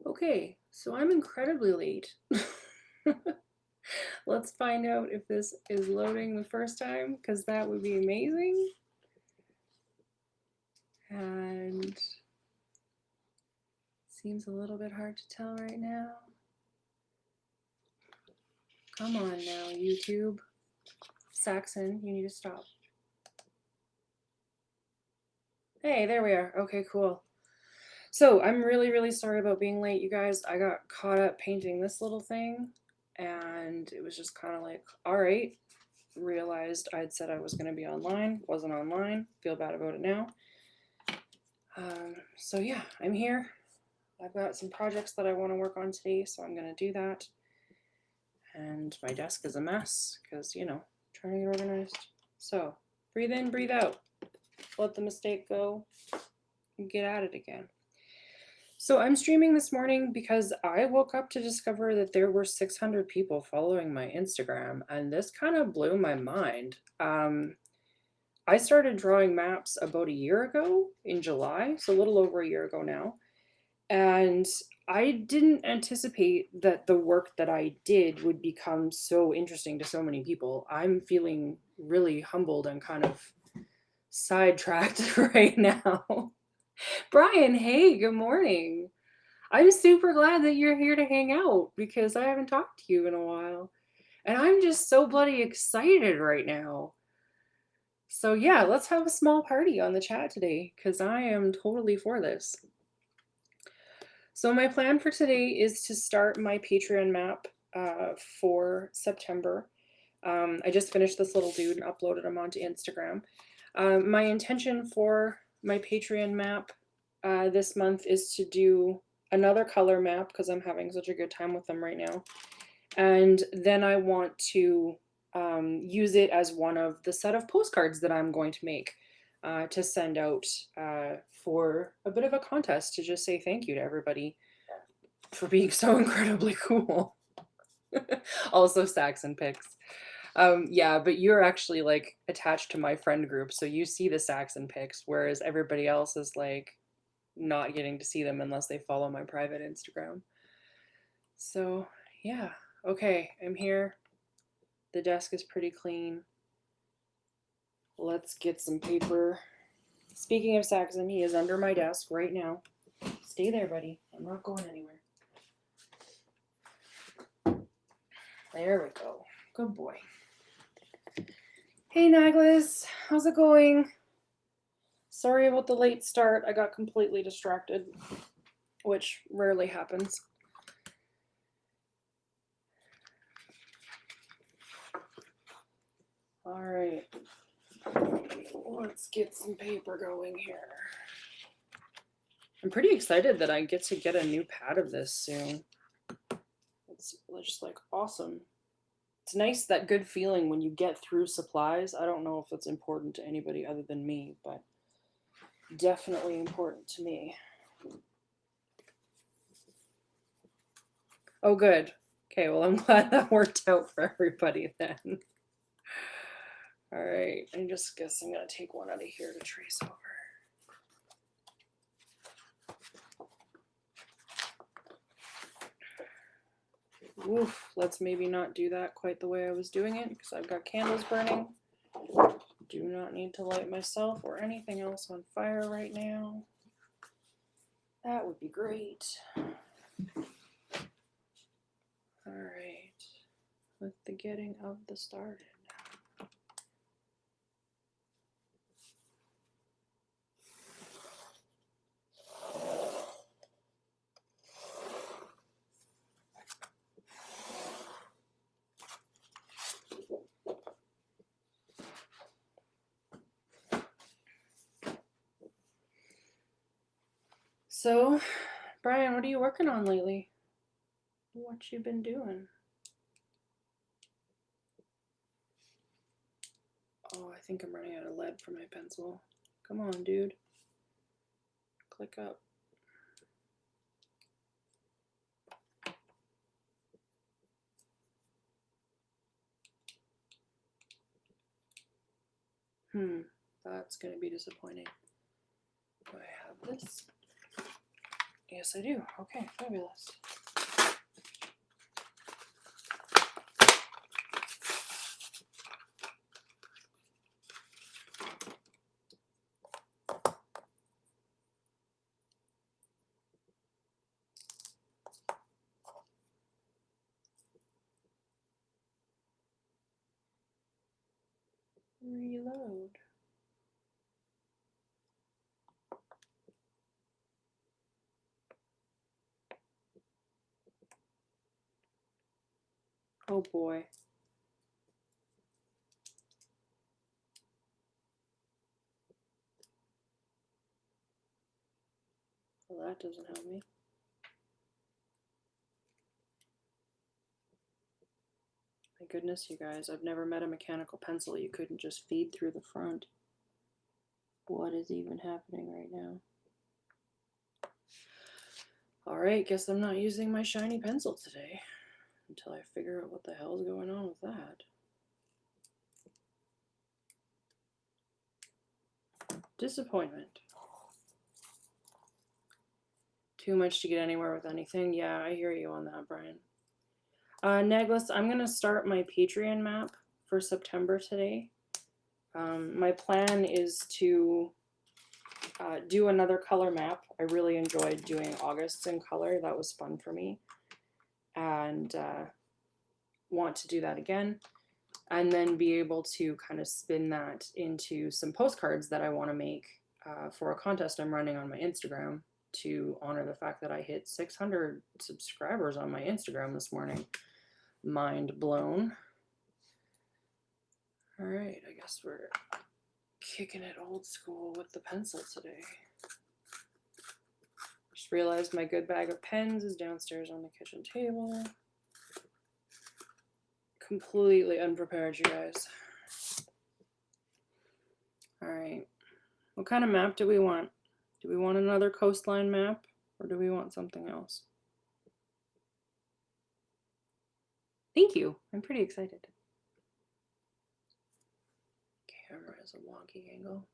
Okay, so I'm incredibly late. Let's find out if this is loading the first time, because that would be amazing. And seems a little bit hard to tell right now. Come on now, YouTube. Saxon, you need to stop. Hey, there we are. Okay, cool. So I'm really sorry about being late, you guys. I got caught up painting this little thing, and it was just kind of like, all right. Realized I'd said I was going to be online, wasn't online. Feel bad about it now. So yeah, I'm here. I've got some projects that I want to work on today, so I'm going to do that. And my desk is a mess because, you know, trying to get organized. So breathe in, breathe out. Let the mistake go and get at it again. So I'm streaming this morning because I woke up to discover that there were 600 people following my Instagram, and this kind of blew my mind. I started drawing maps about a year ago in July, so a little over a year ago now. And I didn't anticipate that the work that I did would become so interesting to so many people. I'm feeling really humbled and kind of sidetracked right now. Brian, hey, good morning. I'm super glad that you're here to hang out because I haven't talked to you in a while. And I'm just so bloody excited right now. So yeah, let's have a small party on the chat today because I am totally for this. So my plan for today is to start my Patreon map for September. I just finished this little dude and uploaded him onto Instagram. My intention for my Patreon map this month is to do another color map because I'm having such a good time with them right now. And then I want to use it as one of the set of postcards that I'm going to make to send out for a bit of a contest to just say thank you to everybody for being so incredibly cool. Also Saxon pics. Yeah, but you're actually like attached to my friend group, so you see the Saxon pics, whereas everybody else is like not getting to see them unless they follow my private Instagram. So yeah, okay, I'm here. The desk is pretty clean. Let's get some paper. Speaking of Saxon, he is under my desk right now. Stay there, buddy. I'm not going anywhere. There we go. Good boy. Hey, Naglis. How's it going? Sorry about the late start. I got completely distracted, which rarely happens. All right. Let's get some paper going here. I'm pretty excited that I get to get a new pad of this soon. It's just like awesome. It's nice, that good feeling when you get through supplies. I don't know if it's important to anybody other than me, but definitely important to me. Oh, good. Okay, well, I'm glad that worked out for everybody then. All right, I just guess I'm going to take one out of here to trace over. Oof, let's maybe not do that quite the way I was doing it because I've got candles burning. Do not need to light myself or anything else on fire right now. That would be great. All right, with the getting of the started. So, Brian, what are you working on lately? What you been doing? Oh, I think I'm running out of lead for my pencil. Come on, dude. Click up. That's gonna be disappointing. Do I have this? Yes, I do. Okay, fabulous. Reload. Oh boy. Well, that doesn't help me. My goodness, you guys, I've never met a mechanical pencil you couldn't just feed through the front. What is even happening right now? Alright, guess I'm not using my shiny pencil today until I figure out what the hell's going on with that. Disappointment. Too much to get anywhere with anything. Yeah, I hear you on that, Brian. Neglis, I'm going to start my Patreon map for September today. My plan is to do another color map. I really enjoyed doing August in color. That was fun for me. And want to do that again. And then be able to kind of spin that into some postcards that I want to make for a contest I'm running on my Instagram to honor the fact that I hit 600 subscribers on my Instagram this morning. Mind blown. All right, I guess we're kicking it old school with the pencil today. Just realized my good bag of pens is downstairs on the kitchen table. Completely unprepared, you guys. All right, what kind of map do we want? Do we want another coastline map or do we want something else? Thank you. I'm pretty excited. Camera is a wonky angle.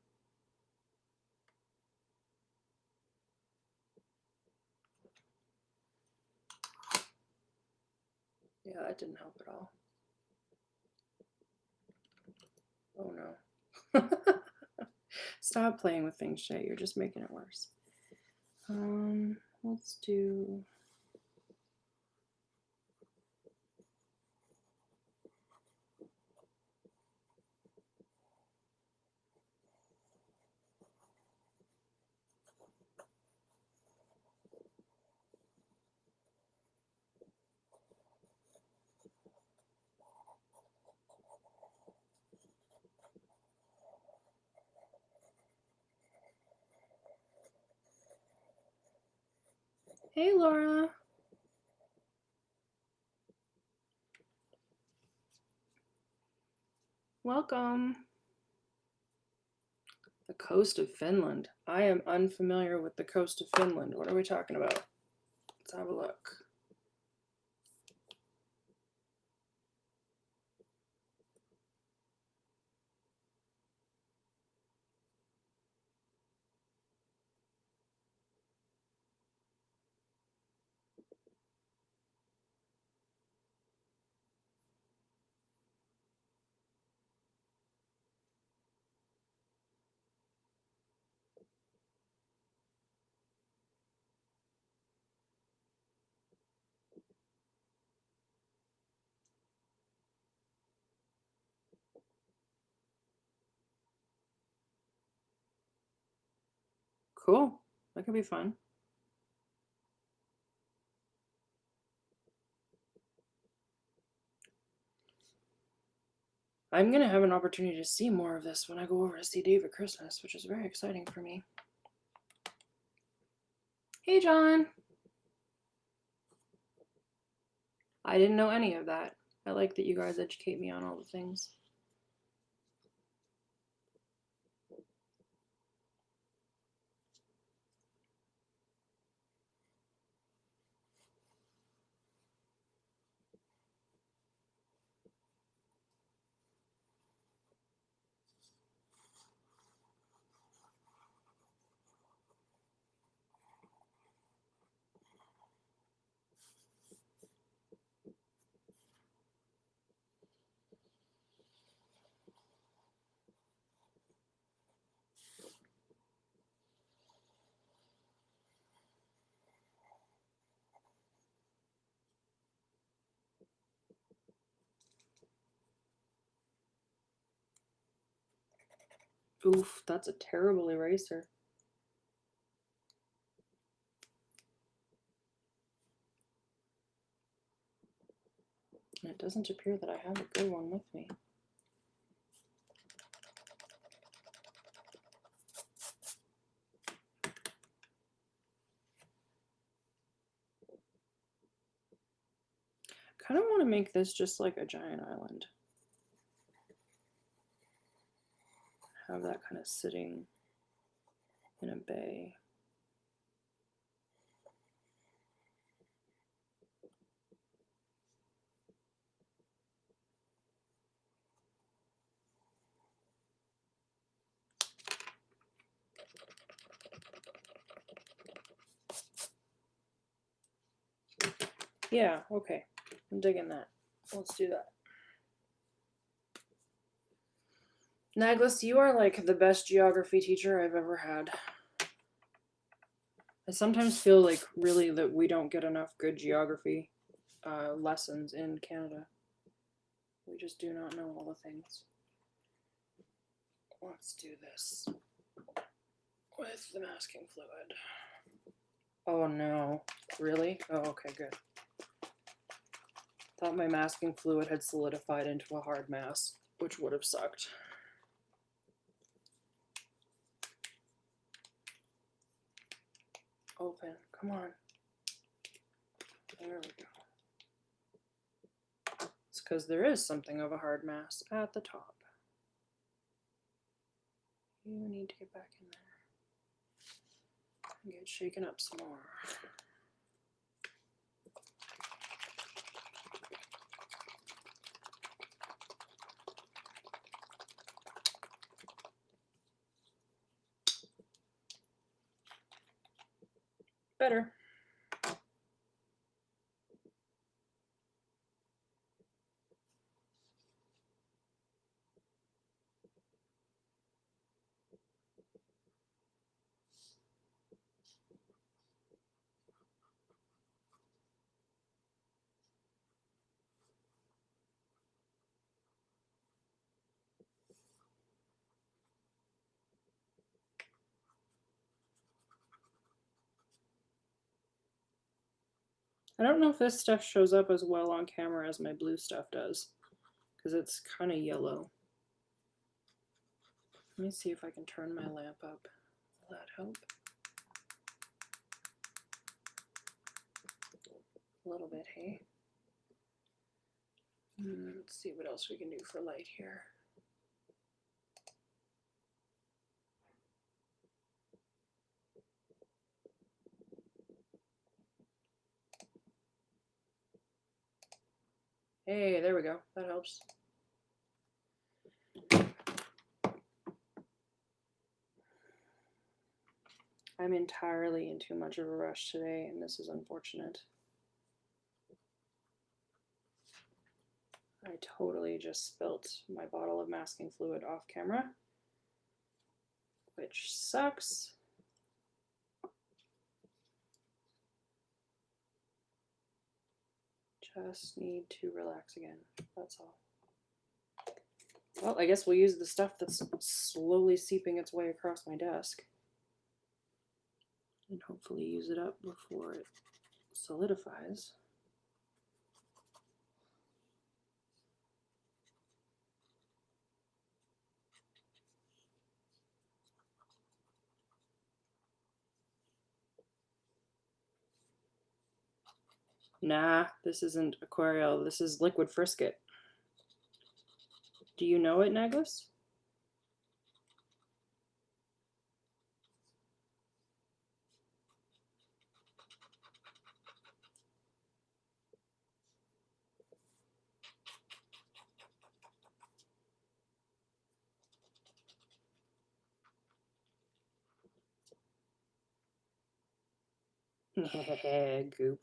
Yeah, that didn't help at all. Oh no. Stop playing with things, Shay. You're just making it worse. Let's do... Hey, Laura. Welcome. The coast of Finland. I am unfamiliar with the coast of Finland. What are we talking about? Let's have a look. Cool. That could be fun. I'm going to have an opportunity to see more of this when I go over to see Dave at Christmas, which is very exciting for me. Hey, John. I didn't know any of that. I like that you guys educate me on all the things. Oof, that's a terrible eraser. And it doesn't appear that I have a good one with me. I kind of want to make this just like a giant island. Have that kind of sitting in a bay. Yeah, okay. I'm digging that. Let's do that. Naglis, you are like the best geography teacher I've ever had. I sometimes feel like really that we don't get enough good geography lessons in Canada. We just do not know all the things. Let's do this with the masking fluid. Oh no, really? Oh, okay, good. Thought my masking fluid had solidified into a hard mass, which would have sucked. Open, come on. There we go. It's because there is something of a hard mass at the top. You need to get back in there and get shaken up some more. Better. I don't know if this stuff shows up as well on camera as my blue stuff does, because it's kind of yellow. Let me see if I can turn my lamp up. Will that help? A little bit, hey? Let's see what else we can do for light here. Hey, there we go. That helps. I'm entirely in too much of a rush today, and this is unfortunate. I totally just spilt my bottle of masking fluid off camera, which sucks. Just need to relax again. That's all. Well, I guess we'll use the stuff that's slowly seeping its way across my desk and hopefully use it up before it solidifies. Nah, this isn't Aquarelle. This is liquid frisket. Do you know it, Naglis? Goop.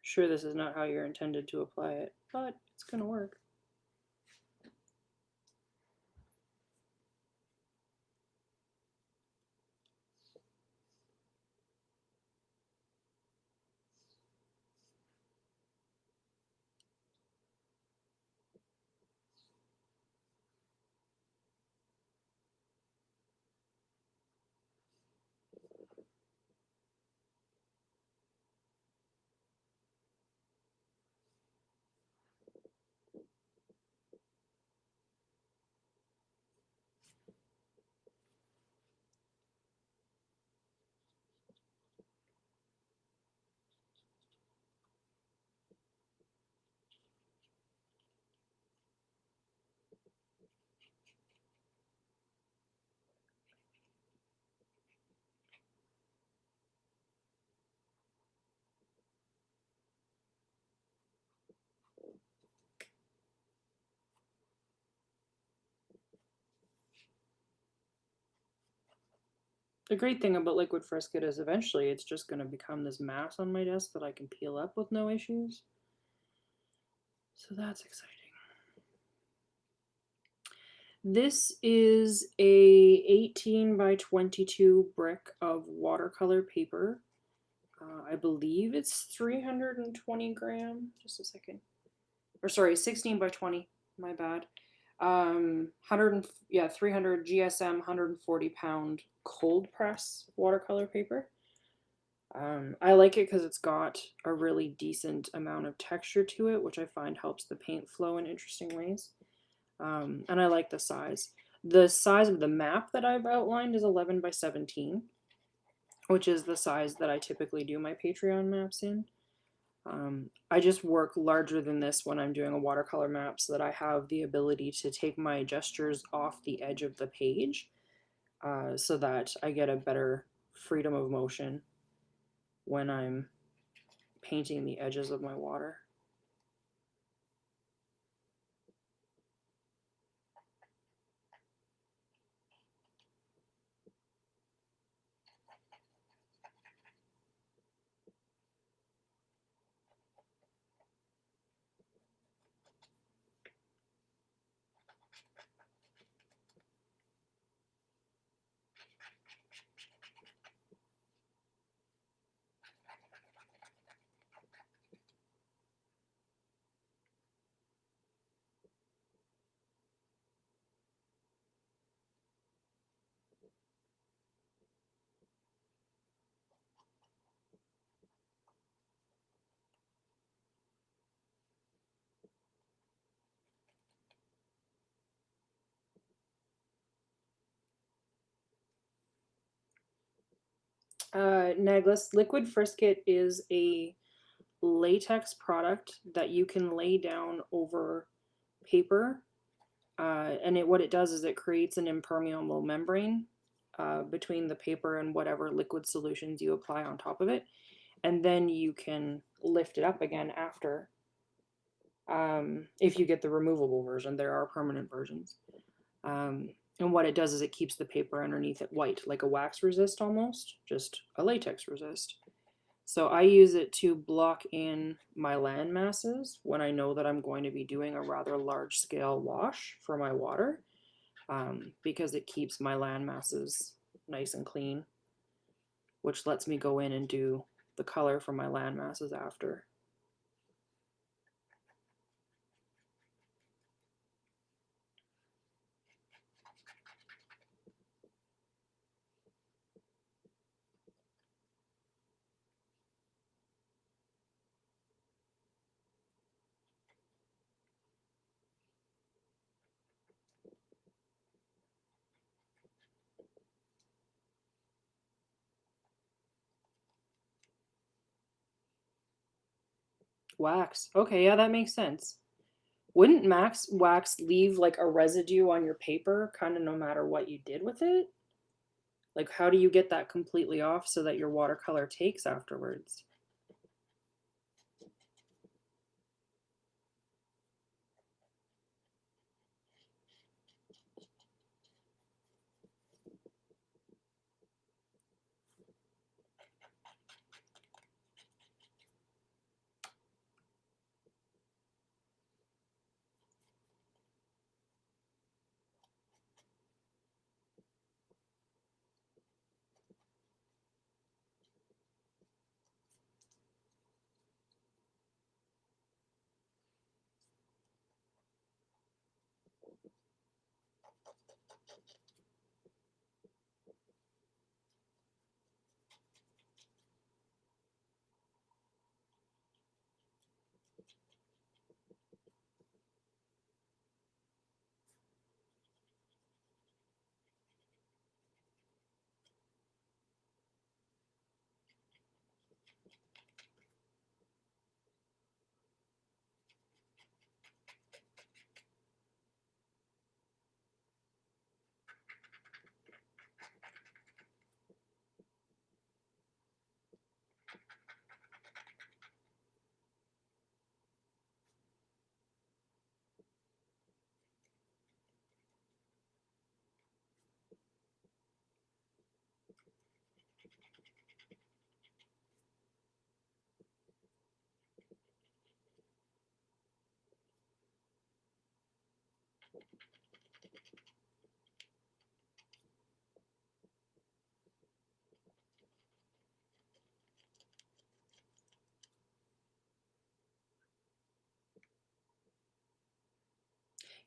Sure, this is not how you're intended to apply it, but it's gonna work. The great thing about liquid frisket is eventually it's just going to become this mass on my desk that I can peel up with no issues. So that's exciting. This is a 18 by 22 brick of watercolor paper. I believe it's 320 gram. Just a second. Or sorry, 16 by 20. My bad. 300 GSM 140-pound cold press watercolor paper. I like it because it's got a really decent amount of texture to it, which I find helps the paint flow in interesting ways. And I like the size. The size of the map that I've outlined is 11 by 17, which is the size that I typically do my Patreon maps in. I just work larger than this when I'm doing a watercolor map so that I have the ability to take my gestures off the edge of the page so that I get a better freedom of motion when I'm painting the edges of my water. Naglis Liquid Frisket is a latex product that you can lay down over paper. And what it does is it creates an impermeable membrane between the paper and whatever liquid solutions you apply on top of it. And then you can lift it up again after. If you get the removable version, there are permanent versions. And what it does is it keeps the paper underneath it white, like a wax resist almost, just a latex resist. So I use it to block in my land masses when I know that I'm going to be doing a rather large scale wash for my water, because it keeps my land masses nice and clean, which lets me go in and do the color for my land masses after. Wax. Okay, yeah, that makes sense. Wouldn't max wax leave like a residue on your paper, kind of no matter what you did with it? Like, how do you get that completely off so that your watercolor takes afterwards?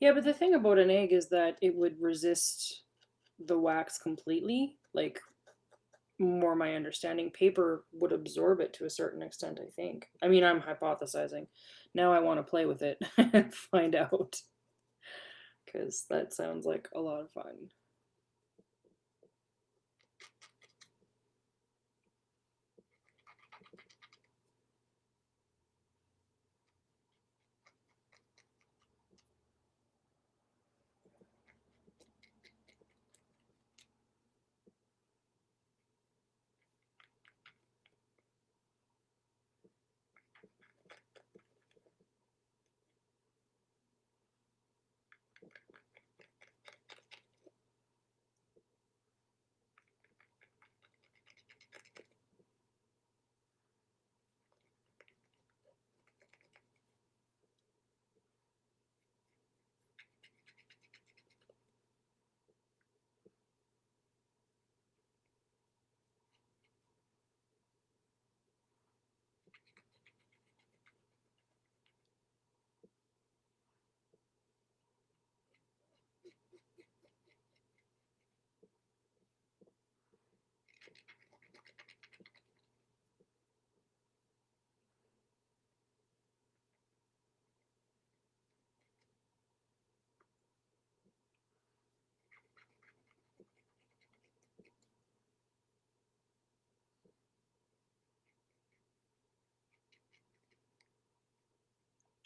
Yeah, but the thing about an egg is that it would resist the wax completely. Like, more my understanding, paper would absorb it to a certain extent, I think. I mean, I'm hypothesizing. Now I want to play with it and find out. Because that sounds like a lot of fun.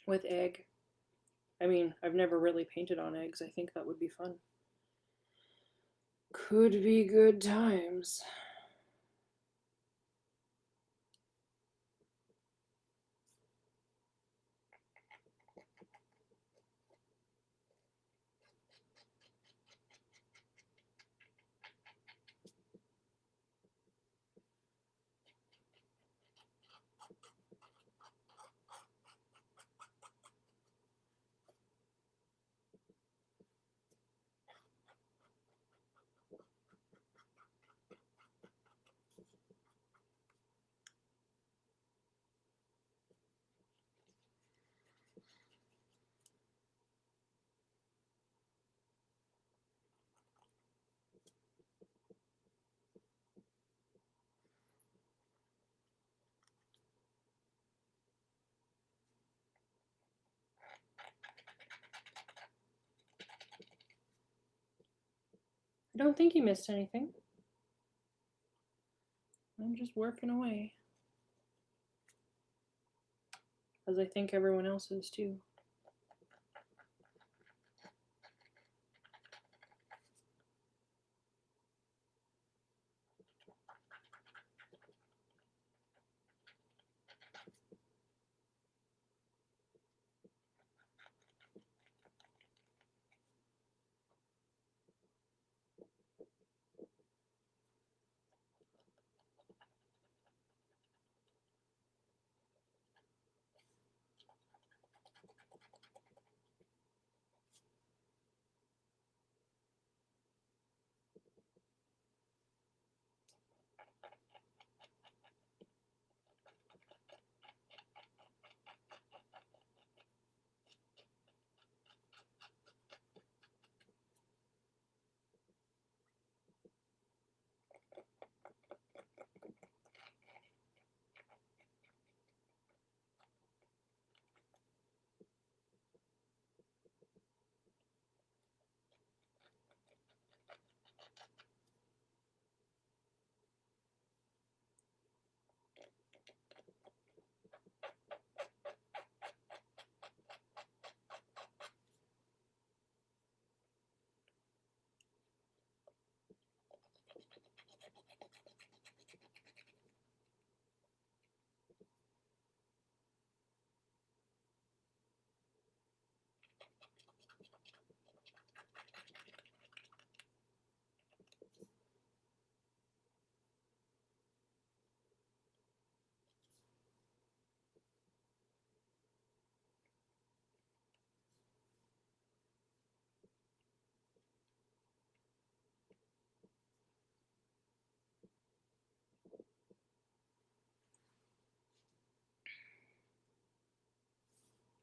With egg. I mean, I've never really painted on eggs. I think that would be fun. Could be good times. I don't think you missed anything. I'm just working away. As I think everyone else is too.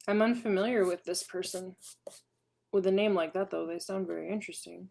I'm unfamiliar with this person. With a name like that, though, they sound very interesting.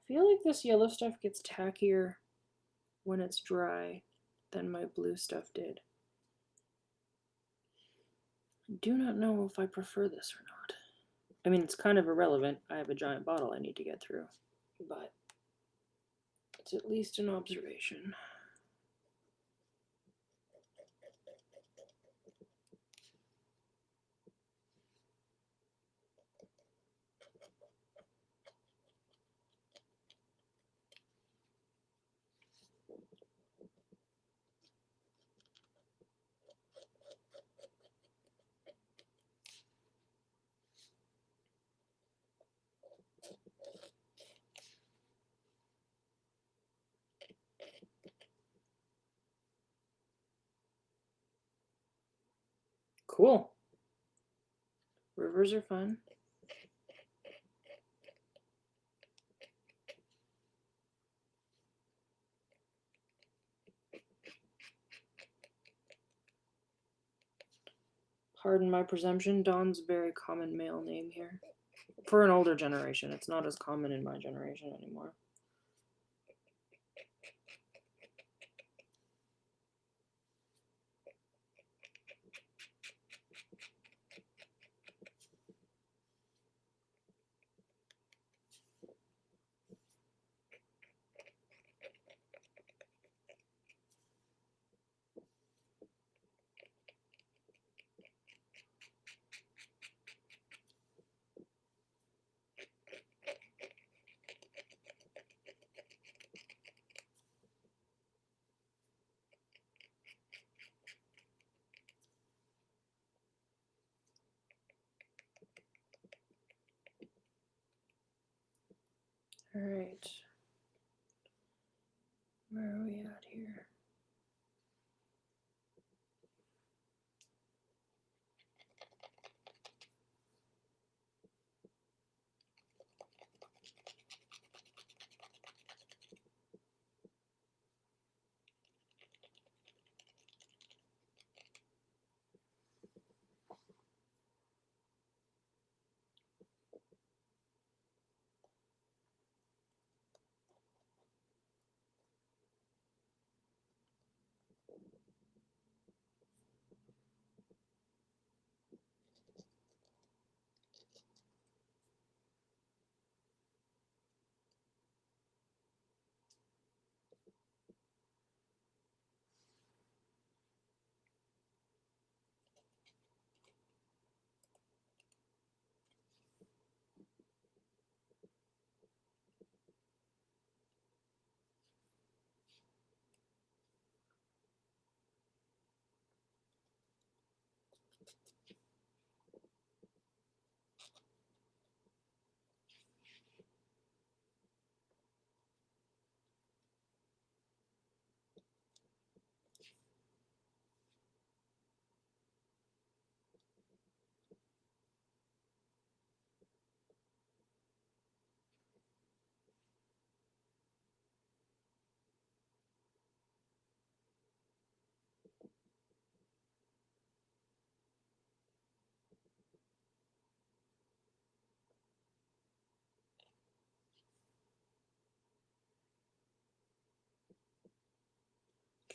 I feel like this yellow stuff gets tackier when it's dry than my blue stuff did. I do not know if I prefer this or not. I mean, it's kind of irrelevant. I have a giant bottle I need to get through, but it's at least an observation. Cool. Rivers are fun. Pardon my presumption, Dawn's a very common male name here. For an older generation, it's not as common in my generation anymore. All right. Where are we at here?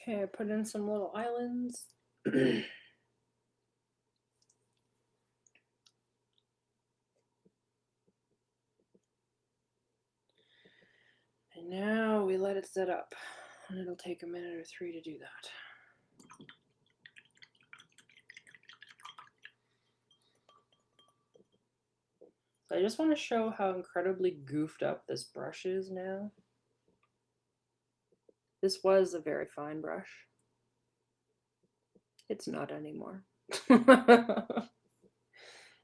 Okay, I put in some little islands. And now we let it set up, and it'll take a minute or 3 to do that. So I just want to show how incredibly goofed up this brush is now. This was a very fine brush. It's not anymore.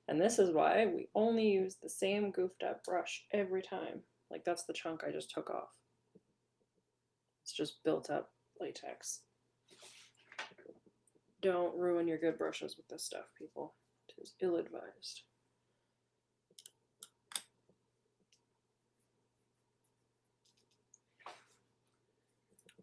And this is why we only use the same goofed up brush every time. Like, that's the chunk I just took off. It's just built up latex. Don't ruin your good brushes with this stuff, people. It is ill-advised.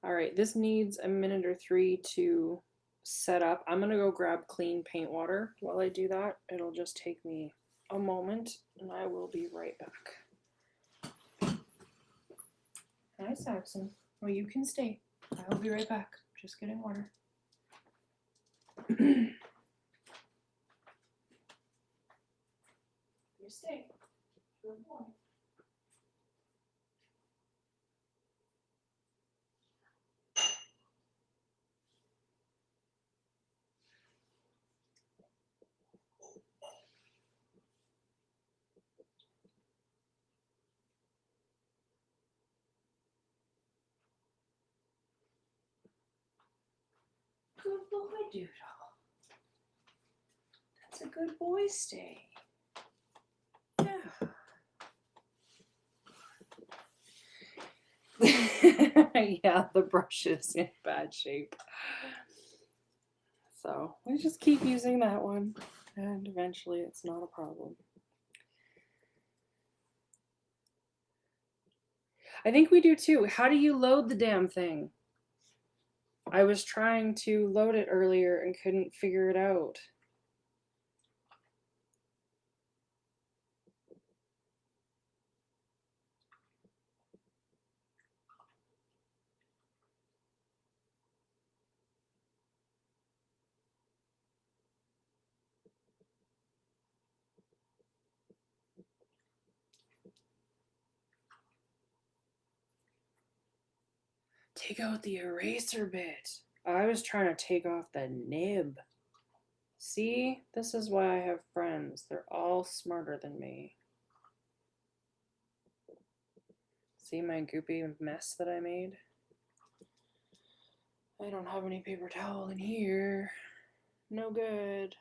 All right, this needs a minute or 3 to set up. I'm gonna go grab clean paint water while I do that. It'll just take me a moment and I will be right back. Hi, Saxon. Well, you can stay. I will be right back. Just getting water. You stay. Good boy. Good boy, Doodle. That's a good boy, stay. Yeah. Yeah, the brush is in bad shape. So we just keep using that one, and eventually it's not a problem. I think we do too. How do you load the damn thing? I was trying to load it earlier and couldn't figure it out. Take out the eraser bit. I was trying to take off the nib. See, this is why I have friends. They're all smarter than me. See my goopy mess that I made? I don't have any paper towel in here. No good.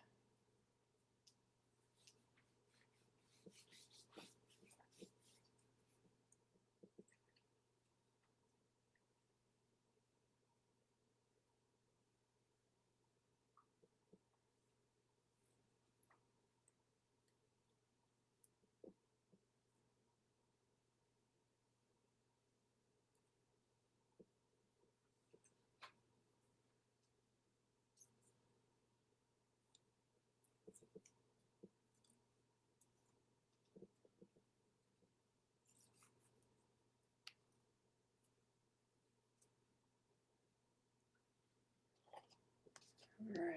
All right.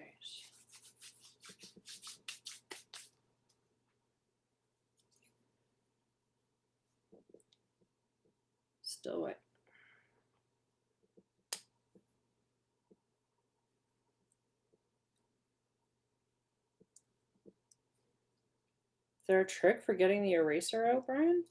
Still wet. Is there a trick for getting the eraser out, Brian?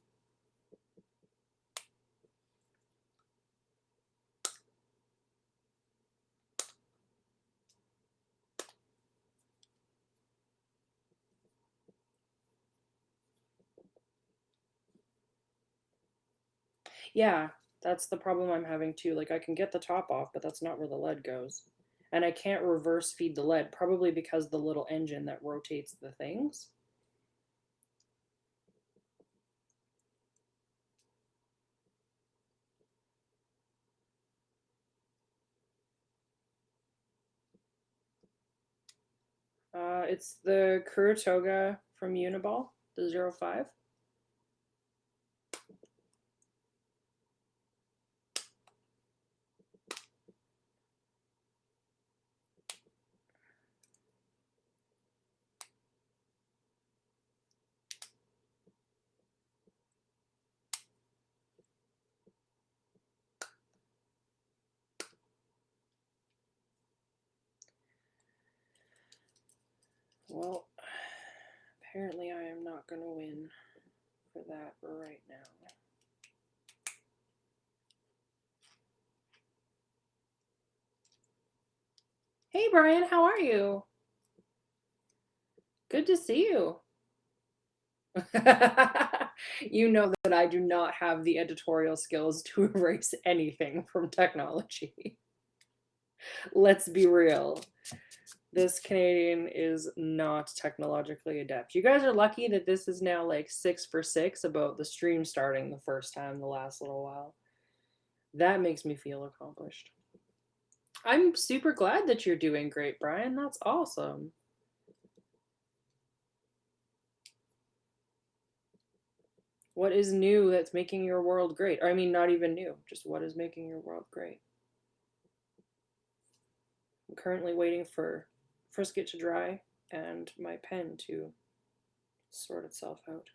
Yeah, that's the problem I'm having too. Like, I can get the top off, but that's not where the lead goes. And I can't reverse feed the lead, probably because the little engine that rotates the things. It's the Kuratoga from Uniball, the 05. Well, apparently I am not going to win for that right now. Hey Brian, how are you? Good to see you. You know that I do not have the editorial skills to erase anything from technology. Let's be real. This Canadian is not technologically adept. You guys are lucky that this is now like 6 for 6 about the stream starting the first time the last little while. That makes me feel accomplished. I'm super glad that you're doing great, Brian. That's awesome. What is new that's making your world great? Or I mean, not even new, just what is making your world great? I'm currently waiting for Frisket to dry and my pen to sort itself out.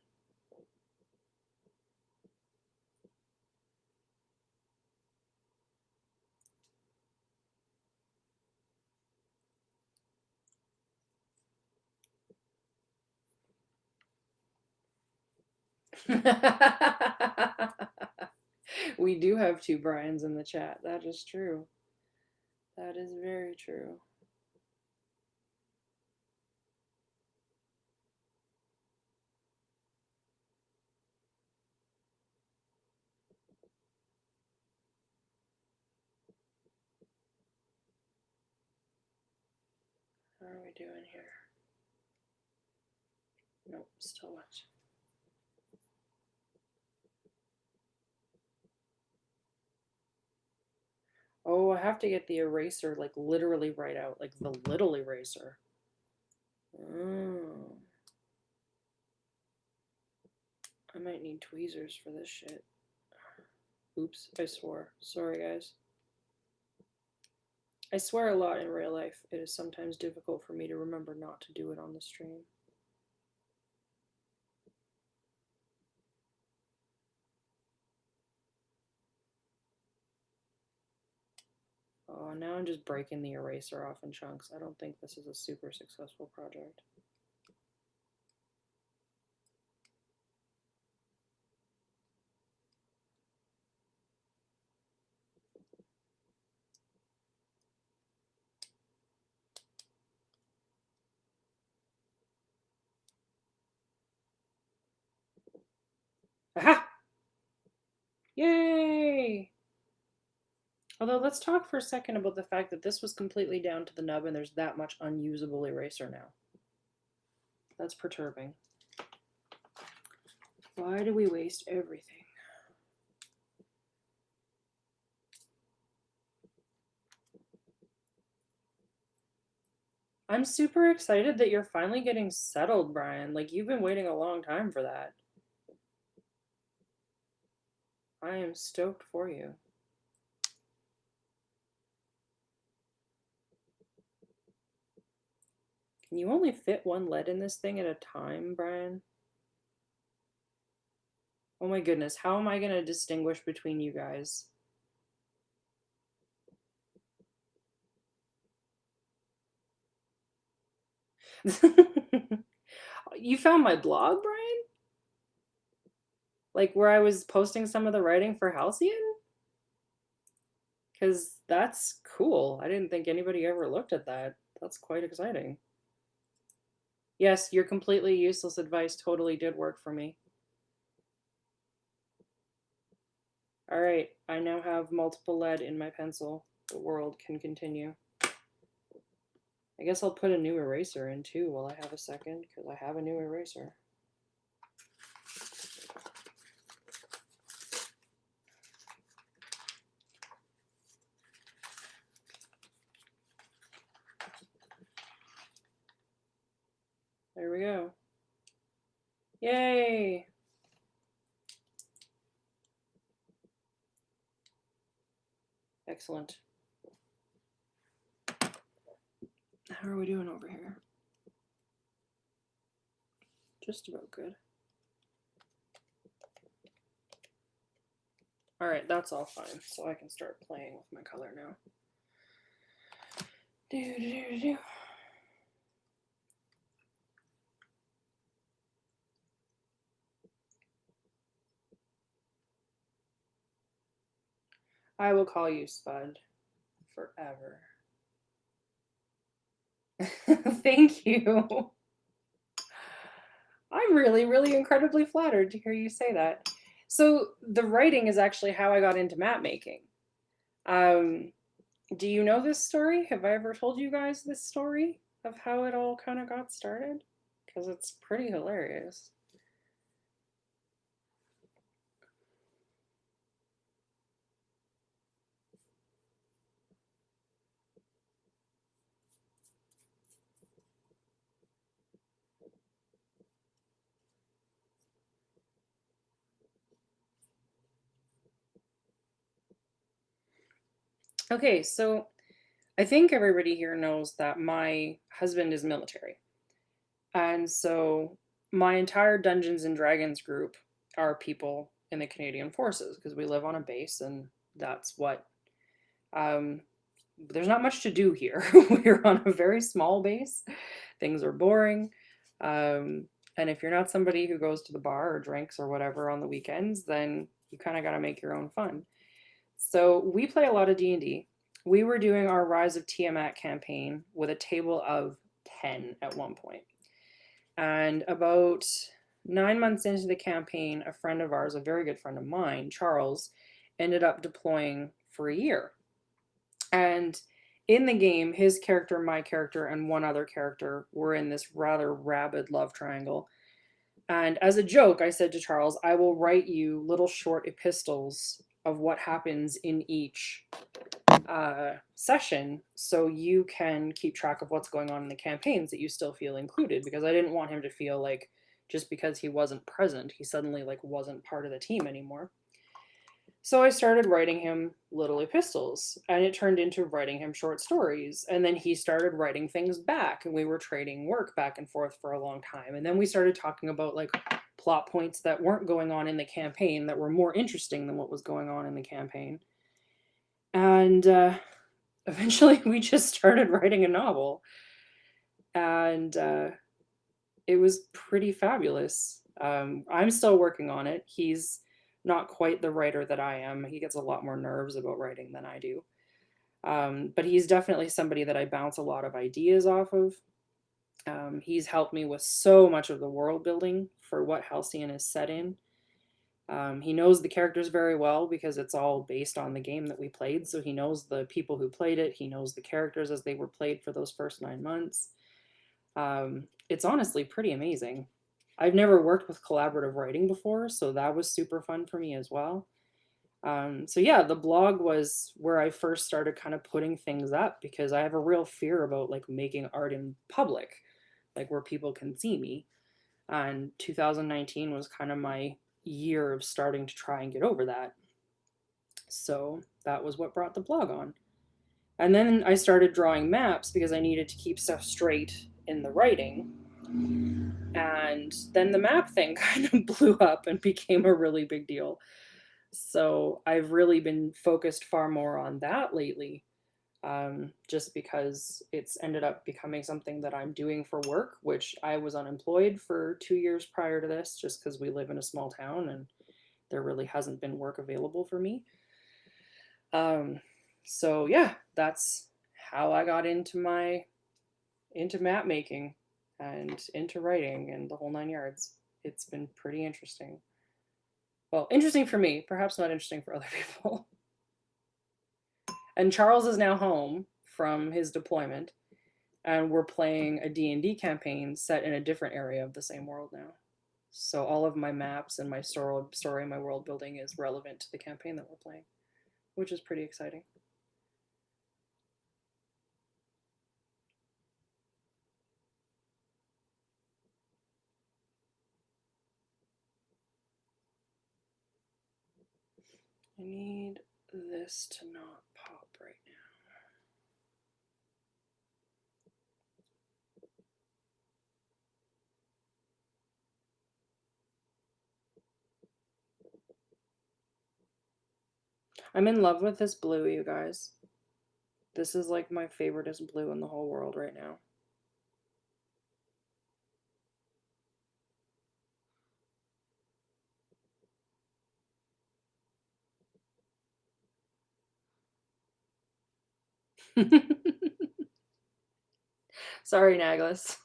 We do have 2 Brians in the chat. That is true. That is very true. How are we doing here? Nope, still wet. Oh, I have to get the eraser like literally right out, like the little eraser. Oh. I might need tweezers for this shit. Oops, I swore. Sorry, guys. I swear a lot in real life. It is sometimes difficult for me to remember not to do it on the stream. Oh, now I'm just breaking the eraser off in chunks. I don't think this is a super successful project. Aha! Yay! Although, let's talk for a second about the fact that this was completely down to the nub and there's that much unusable eraser now. That's perturbing. Why do we waste everything? I'm super excited that you're finally getting settled, Brian. Like, you've been waiting a long time for that. I am stoked for you. Can you only fit 1 lead in this thing at a time, Brian? Oh my goodness, how am I going to distinguish between you guys? You found my blog, Brian? Like where I was posting some of the writing for Halcyon? Because that's cool. I didn't think anybody ever looked at that. That's quite exciting. Yes, your completely useless advice totally did work for me. All right, I now have multiple lead in my pencil. The world can continue. I guess I'll put a new eraser in too while I have a second, because I have a new eraser. There we go. Yay! Excellent. How are we doing over here? Just about good. All right, that's all fine. So I can start playing with my color now. I will call you Spud forever. Thank you. I'm really, really incredibly flattered to hear you say that. So the writing is actually how I got into map making. Um, do you know this story? Have I ever told you guys this story of how it all kind of got started? Because it's pretty hilarious. Okay, so I think everybody here knows that my husband is military. And so my entire Dungeons and Dragons group are people in the Canadian Forces because we live on a base and that's what um there's not much to do here. We're on a very small base. Things are boring. Um and if you're not somebody who goes to the bar or drinks or whatever on the weekends, then you kind of got to make your own fun. So we play a lot of D&D. We were doing our Rise of Tiamat campaign with a table of 10 at one point. And about 9 months into the campaign, a friend of ours, a very good friend of mine, Charles, ended up deploying for a year. And in the game, his character, my character, and one other character were in this rather rabid love triangle. And as a joke, I said to Charles, I will write you little short epistles of what happens in each session so you can keep track of what's going on in the campaigns that you still feel included, because I didn't want him to feel like just because he wasn't present he suddenly like wasn't part of the team anymore. So I started writing him little epistles and it turned into writing him short stories, and then he started writing things back and we were trading work back and forth for a long time, and then we started talking about like plot points that weren't going on in the campaign that were more interesting than what was going on in the campaign. And eventually we just started writing a novel, and it was pretty fabulous. I'm still working on it. He's not quite the writer that I am. He gets a lot more nerves about writing than I do. But he's definitely somebody that I bounce a lot of ideas off of. He's helped me with so much of the world building for what Halcyon is set in. He knows the characters very well because it's all based on the game that we played. So he knows the people who played it. He knows the characters as they were played for those first 9 months. It's honestly pretty amazing. I've never worked with collaborative writing before, so that was super fun for me as well. So yeah, the blog was where I first started kind of putting things up because I have a real fear about like making art in public, like where people can see me. And 2019 was kind of my year of starting to try and get over that. So that was what brought the blog on. And then I started drawing maps because I needed to keep stuff straight in the writing. And then the map thing kind of blew up and became a really big deal. So I've really been focused far more on that lately, just because it's ended up becoming something that I'm doing for work, which I was unemployed for 2 years prior to this, just because we live in a small town and there really hasn't been work available for me. So yeah, that's how I got into map making and into writing and the whole 9 yards. It's been pretty interesting. Well, interesting for me, perhaps not interesting for other people. And Charles is now home from his deployment, and we're playing a D&D campaign set in a different area of the same world now. So all of my maps and my story, my world building is relevant to the campaign that we're playing, which is pretty exciting. I need this to not pop right now. I'm in love with this blue, you guys. This is like my favoriteest blue in the whole world right now. Sorry, Naglis.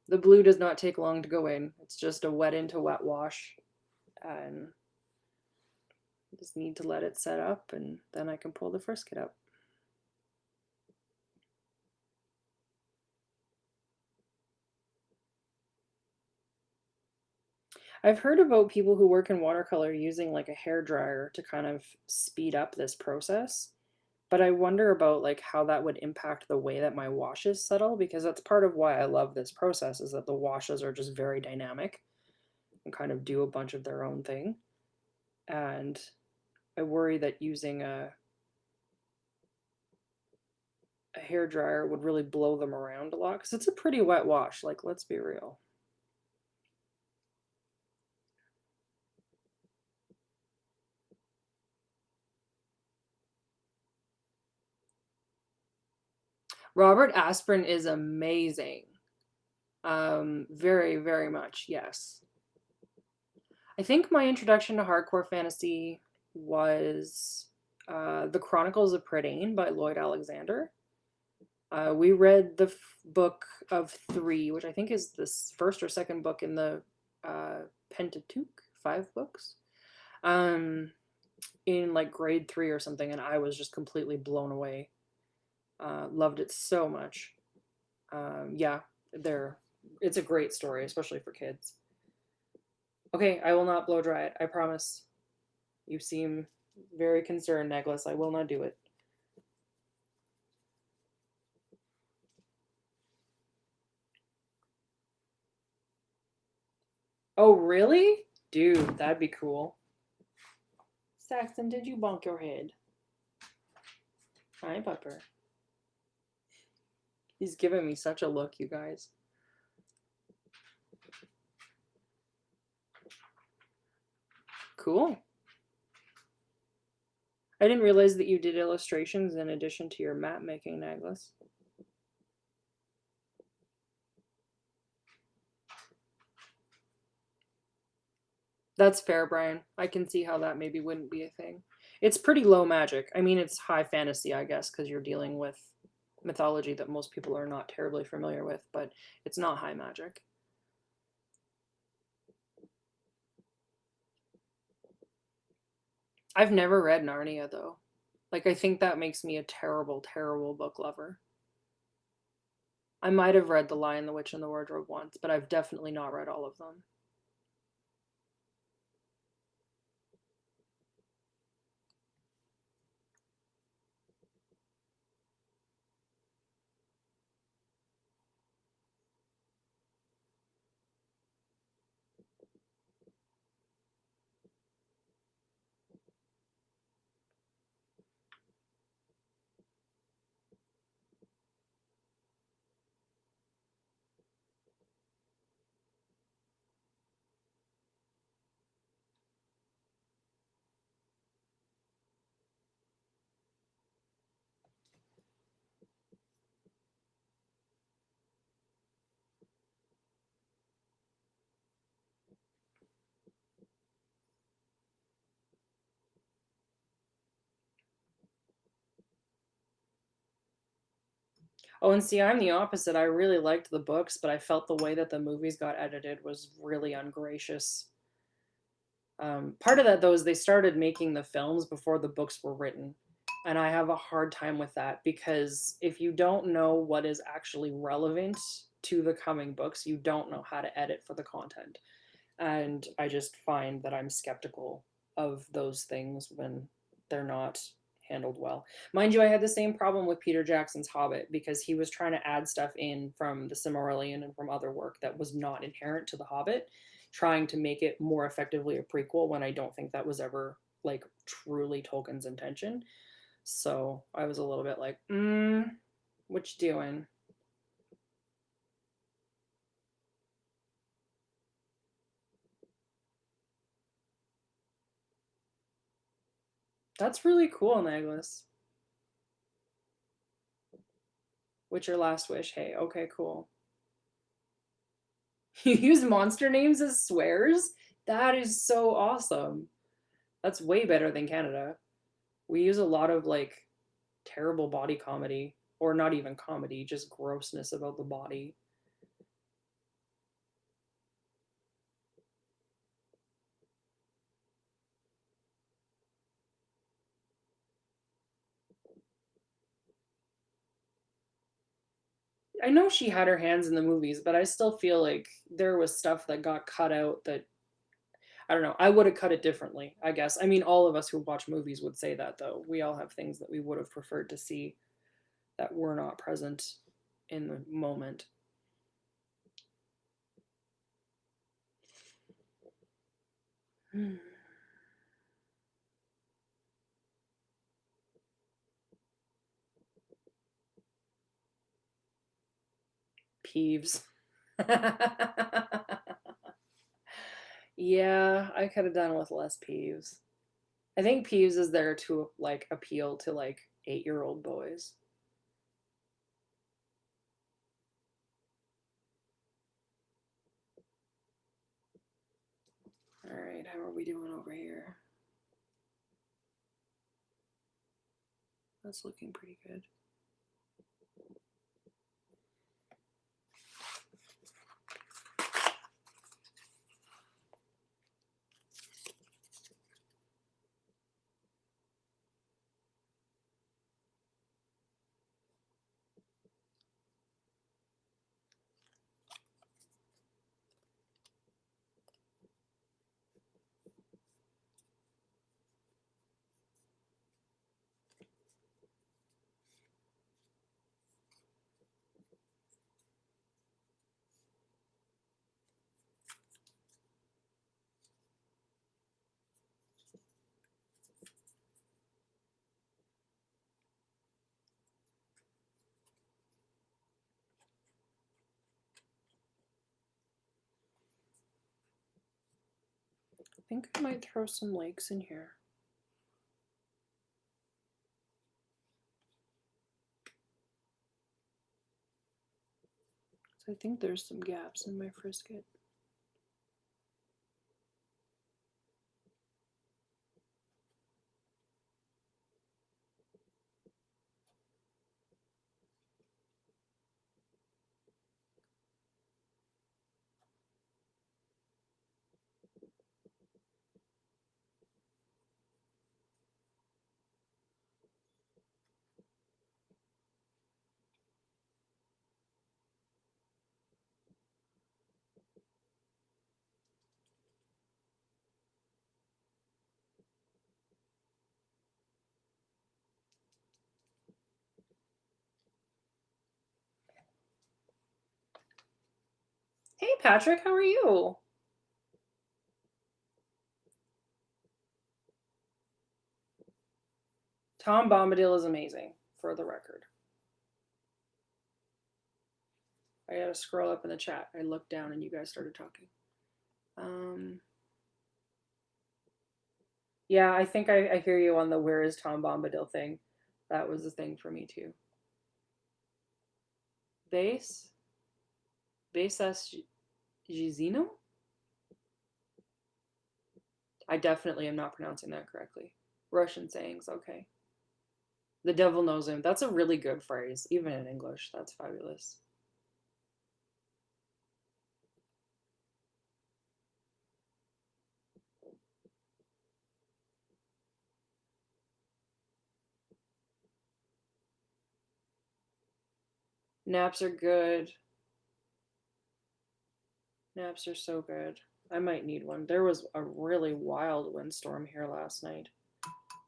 The blue does not take long to go in. It's just a wet into wet wash. And just need to let it set up, and then I can pull the frisket up. I've heard about people who work in watercolor using like a hair dryer to kind of speed up this process. But I wonder about like how that would impact the way that my washes settle, because that's part of why I love this process, is that the washes are just very dynamic and kind of do a bunch of their own thing. And I worry that using a hair dryer would really blow them around a lot, because it's a pretty wet wash, like, let's be real. Robert Aspirin is amazing. Very, very much, yes. I think my introduction to hardcore fantasy was The Chronicles of Prydain by Lloyd Alexander. We read the book of 3, which I think is the first or second book in the Pentateuch, 5 books, in like grade 3 or something, and I was just completely blown away. Loved it so much. Yeah, it's a great story, especially for kids. Okay, I will not blow dry it, I promise. You seem very concerned, Necklace. I will not do it. Oh, really? Dude, that'd be cool. Saxon, did you bonk your head? Hi, Pupper. He's giving me such a look, you guys. Cool. I didn't realize that you did illustrations in addition to your map making, Naglis. That's fair, Brian. I can see how that maybe wouldn't be a thing. It's pretty low magic. I mean, it's high fantasy, I guess, because you're dealing with mythology that most people are not terribly familiar with, but it's not high magic. I've never read Narnia, though. Like, I think that makes me a terrible, terrible book lover. I might have read The Lion, the Witch, and the Wardrobe once, but I've definitely not read all of them. Oh, and see, I'm the opposite. I really liked the books, but I felt the way that the movies got edited was really ungracious. Part of that, though, is they started making the films before the books were written. And I have a hard time with that, because if you don't know what is actually relevant to the coming books, you don't know how to edit for the content. And I just find that I'm skeptical of those things when they're not handled well. Mind you, I had the same problem with Peter Jackson's Hobbit, because he was trying to add stuff in from the Silmarillion and from other work that was not inherent to the Hobbit, trying to make it more effectively a prequel, when I don't think that was ever like truly Tolkien's intention. So I was a little bit like, what you doing? That's really cool, Naglis. What's your last wish? Hey, okay, cool. You use monster names as swears? That is so awesome. That's way better than Canada. We use a lot of like terrible body comedy, or not even comedy, just grossness about the body. I know she had her hands in the movies, but I still feel like there was stuff that got cut out that I don't know. I would have cut it differently, I guess. I mean, all of us who watch movies would say that, though. We all have things that we would have preferred to see that were not present in the moment. Peeves. Yeah, I could have done with less peeves. I think peeves is there to like appeal to like 8-year-old boys. All right, how are we doing over here? That's looking pretty good. I think I might throw some lakes in here. So I think there's some gaps in my frisket. Hey Patrick, how are you? Tom Bombadil is amazing, for the record. I gotta scroll up in the chat. I looked down and you guys started talking. Yeah, I think I hear you on the where is Tom Bombadil thing. That was a thing for me too. Base? Besas Gizino? I definitely am not pronouncing that correctly. Russian sayings, okay. The devil knows him. That's a really good phrase, even in English. That's fabulous. Naps are good. Naps are so good. I might need one. There was a really wild windstorm here last night.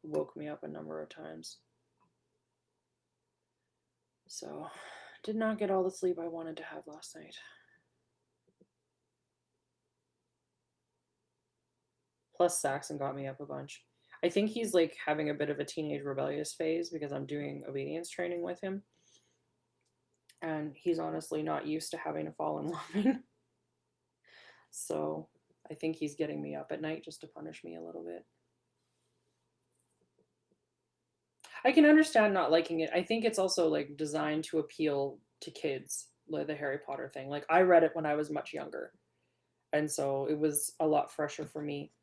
It woke me up a number of times. So, did not get all the sleep I wanted to have last night. Plus, Saxon got me up a bunch. I think he's like having a bit of a teenage rebellious phase because I'm doing obedience training with him. And he's honestly not used to having to fall in line. So I think he's getting me up at night just to punish me a little bit. I can understand not liking it. I think it's also like designed to appeal to kids, like the Harry Potter thing. Like I read it when I was much younger. And so it was a lot fresher for me.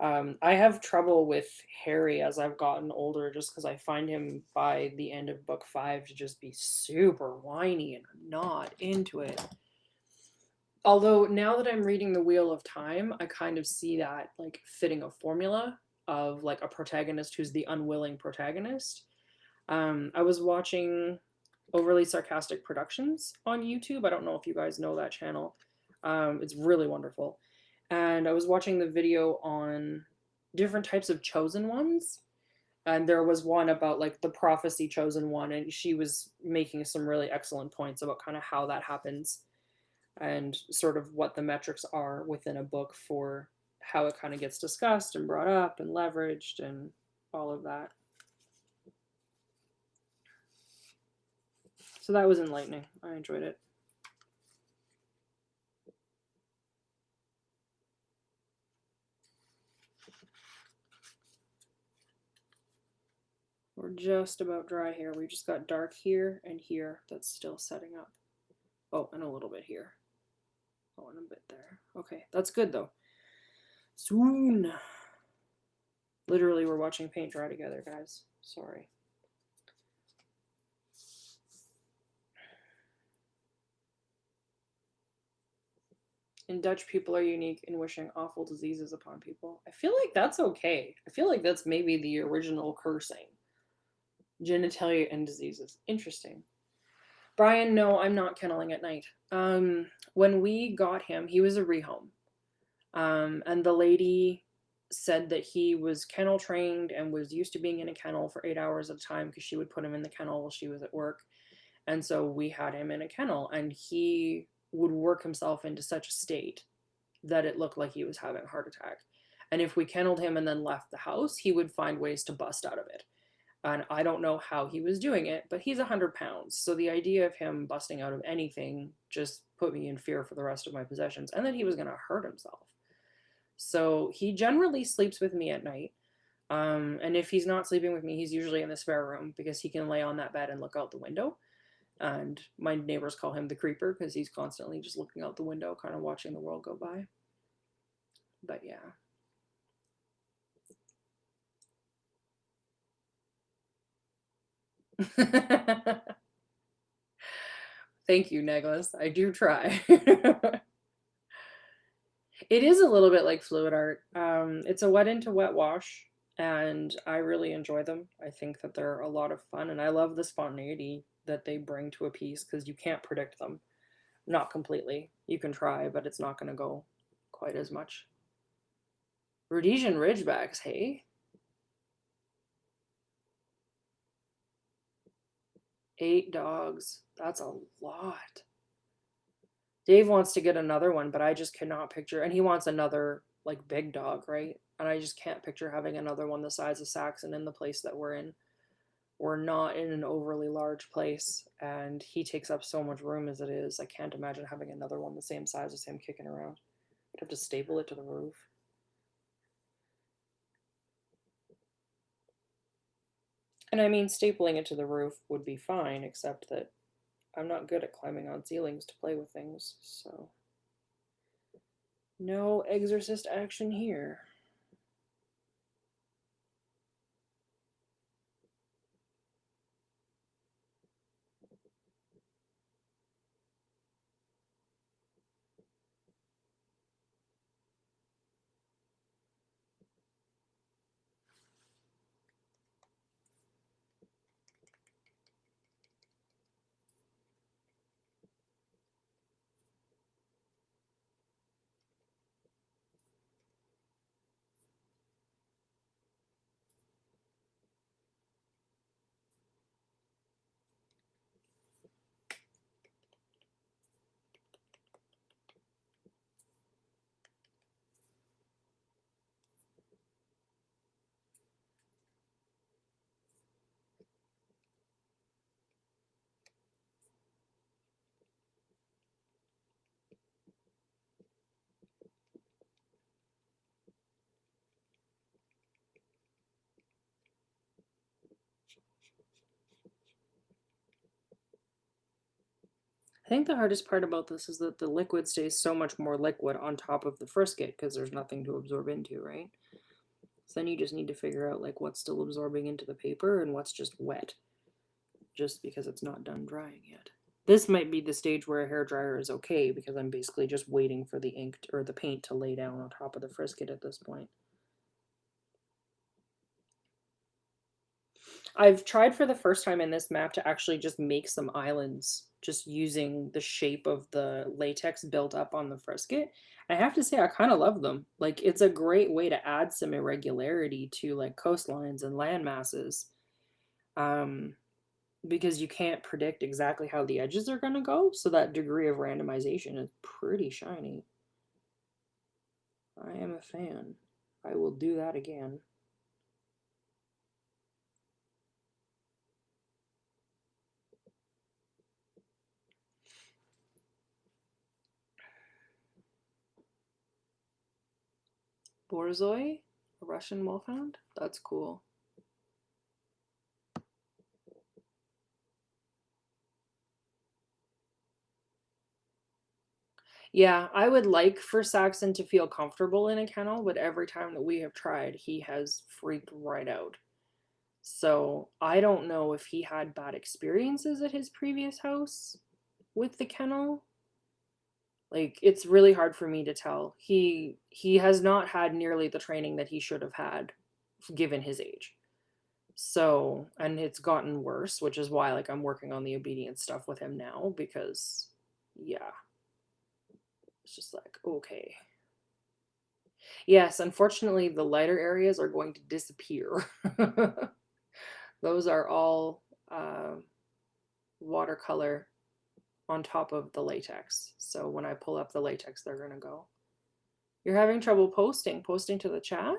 I have trouble with Harry as I've gotten older just because I find him by the end of book 5 to just be super whiny and I'm not into it. Although now that I'm reading The Wheel of Time, I kind of see that like fitting a formula of like a protagonist who's the unwilling protagonist. I was watching Overly Sarcastic Productions on YouTube. I don't know if you guys know that channel. It's really wonderful. And I was watching the video on different types of chosen ones. And there was one about like the prophecy chosen one, and she was making some really excellent points about kind of how that happens and sort of what the metrics are within a book for how it kind of gets discussed and brought up and leveraged and all of that. So that was enlightening. I enjoyed it. We're just about dry here. We just got dark here and here. That's still setting up. Oh, and a little bit here. Oh, and a bit there. Okay, that's good though. Soon. Literally, we're watching paint dry together, guys. Sorry. And Dutch people are unique in wishing awful diseases upon people. I feel like that's okay. I feel like that's maybe the original cursing. Genitalia and diseases. Interesting. Brian, no, I'm not kenneling at night. When we got him, he was a rehome. And the lady said that he was kennel trained and was used to being in a kennel for 8 hours at a time because she would put him in the kennel while she was at work. And so we had him in a kennel, and he would work himself into such a state that it looked like he was having a heart attack. And if we kenneled him and then left the house, he would find ways to bust out of it. And I don't know how he was doing it, but he's 100 pounds. So the idea of him busting out of anything just put me in fear for the rest of my possessions, and that he was going to hurt himself. So he generally sleeps with me at night. And if he's not sleeping with me, he's usually in the spare room because he can lay on that bed and look out the window. And my neighbors call him the creeper because he's constantly just looking out the window, kind of watching the world go by. But yeah. Thank you, Neglis. I do try. It is a little bit like fluid art. It's a wet into wet wash, and I really enjoy them. I think that they're a lot of fun, and I love the spontaneity that they bring to a piece because you can't predict them. Not completely. You can try, but it's not going to go quite as much. Rhodesian Ridgebacks, hey? 8 dogs. That's a lot. Dave wants to get another one, but I just cannot picture. And he wants another, like, big dog, right? And I just can't picture having another one the size of Saxon in the place that we're in. We're not in an overly large place, and he takes up so much room as it is. I can't imagine having another one the same size as him kicking around. I'd have to staple it to the roof. And I mean, stapling it to the roof would be fine, except that I'm not good at climbing on ceilings to play with things, so no exorcist action here. I think the hardest part about this is that the liquid stays so much more liquid on top of the frisket because there's nothing to absorb into, right? So then you just need to figure out like what's still absorbing into the paper and what's just wet, just because it's not done drying yet. This might be the stage where a hairdryer is okay because I'm basically just waiting for the ink or the paint to lay down on top of the frisket at this point. I've tried for the first time in this map to actually just make some islands just using the shape of the latex built up on the frisket. I have to say I kind of love them. Like it's a great way to add some irregularity to like coastlines and land masses. Um, because you can't predict exactly how the edges are going to go, so that degree of randomization is pretty shiny. I am a fan. I will do that again. Borzoi, a Russian wolfhound? That's cool. Yeah, I would like for Saxon to feel comfortable in a kennel, but every time that we have tried, he has freaked right out. So I don't know if he had bad experiences at his previous house with the kennel. Like it's really hard for me to tell. He has not had nearly the training that he should have had given his age. So, and it's gotten worse, which is why like I'm working on the obedience stuff with him now because yeah, it's just like okay. Yes, unfortunately, the lighter areas are going to disappear. Those are all watercolor on top of the latex. So when I pull up the latex, they're going to go. You're having trouble posting to the chat?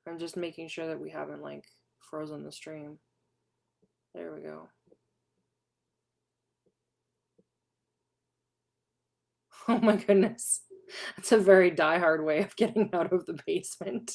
I'm just making sure that we haven't like frozen the stream. There we go. Oh my goodness. That's a very die-hard way of getting out of the basement.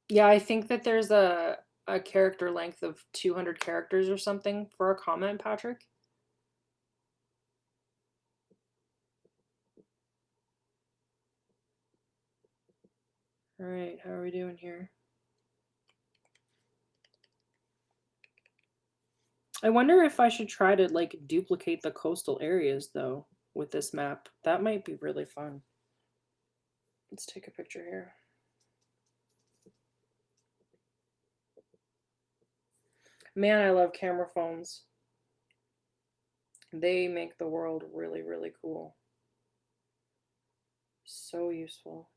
Yeah, I think that there's a character length of 200 characters or something for a comment, Patrick. All right, how are we doing here? I wonder if I should try to like duplicate the coastal areas though with this map. That might be really fun. Let's take a picture here. Man, I love camera phones. They make the world really, really cool. So useful.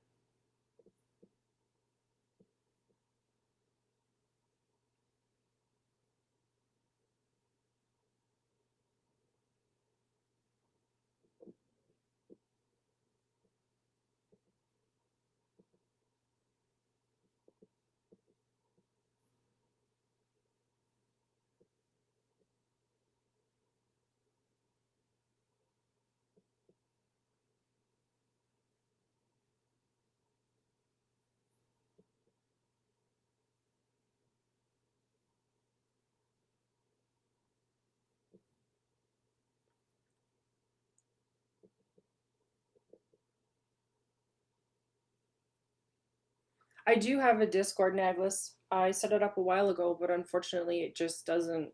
I do have a Discord, Naglis. I set it up a while ago, but unfortunately it just doesn't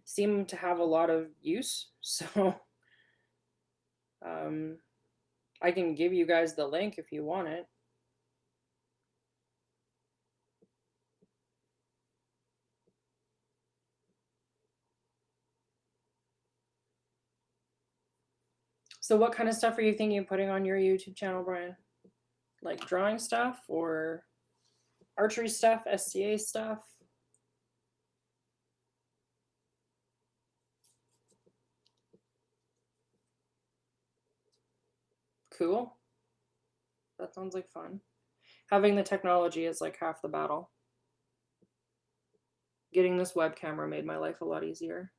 seem to have a lot of use. So I can give you guys the link if you want it. So what kind of stuff are you thinking of putting on your YouTube channel, Brian? Like drawing stuff or archery stuff, SCA stuff? Cool. That sounds like fun. Having the technology is like half the battle. Getting this web camera made my life a lot easier.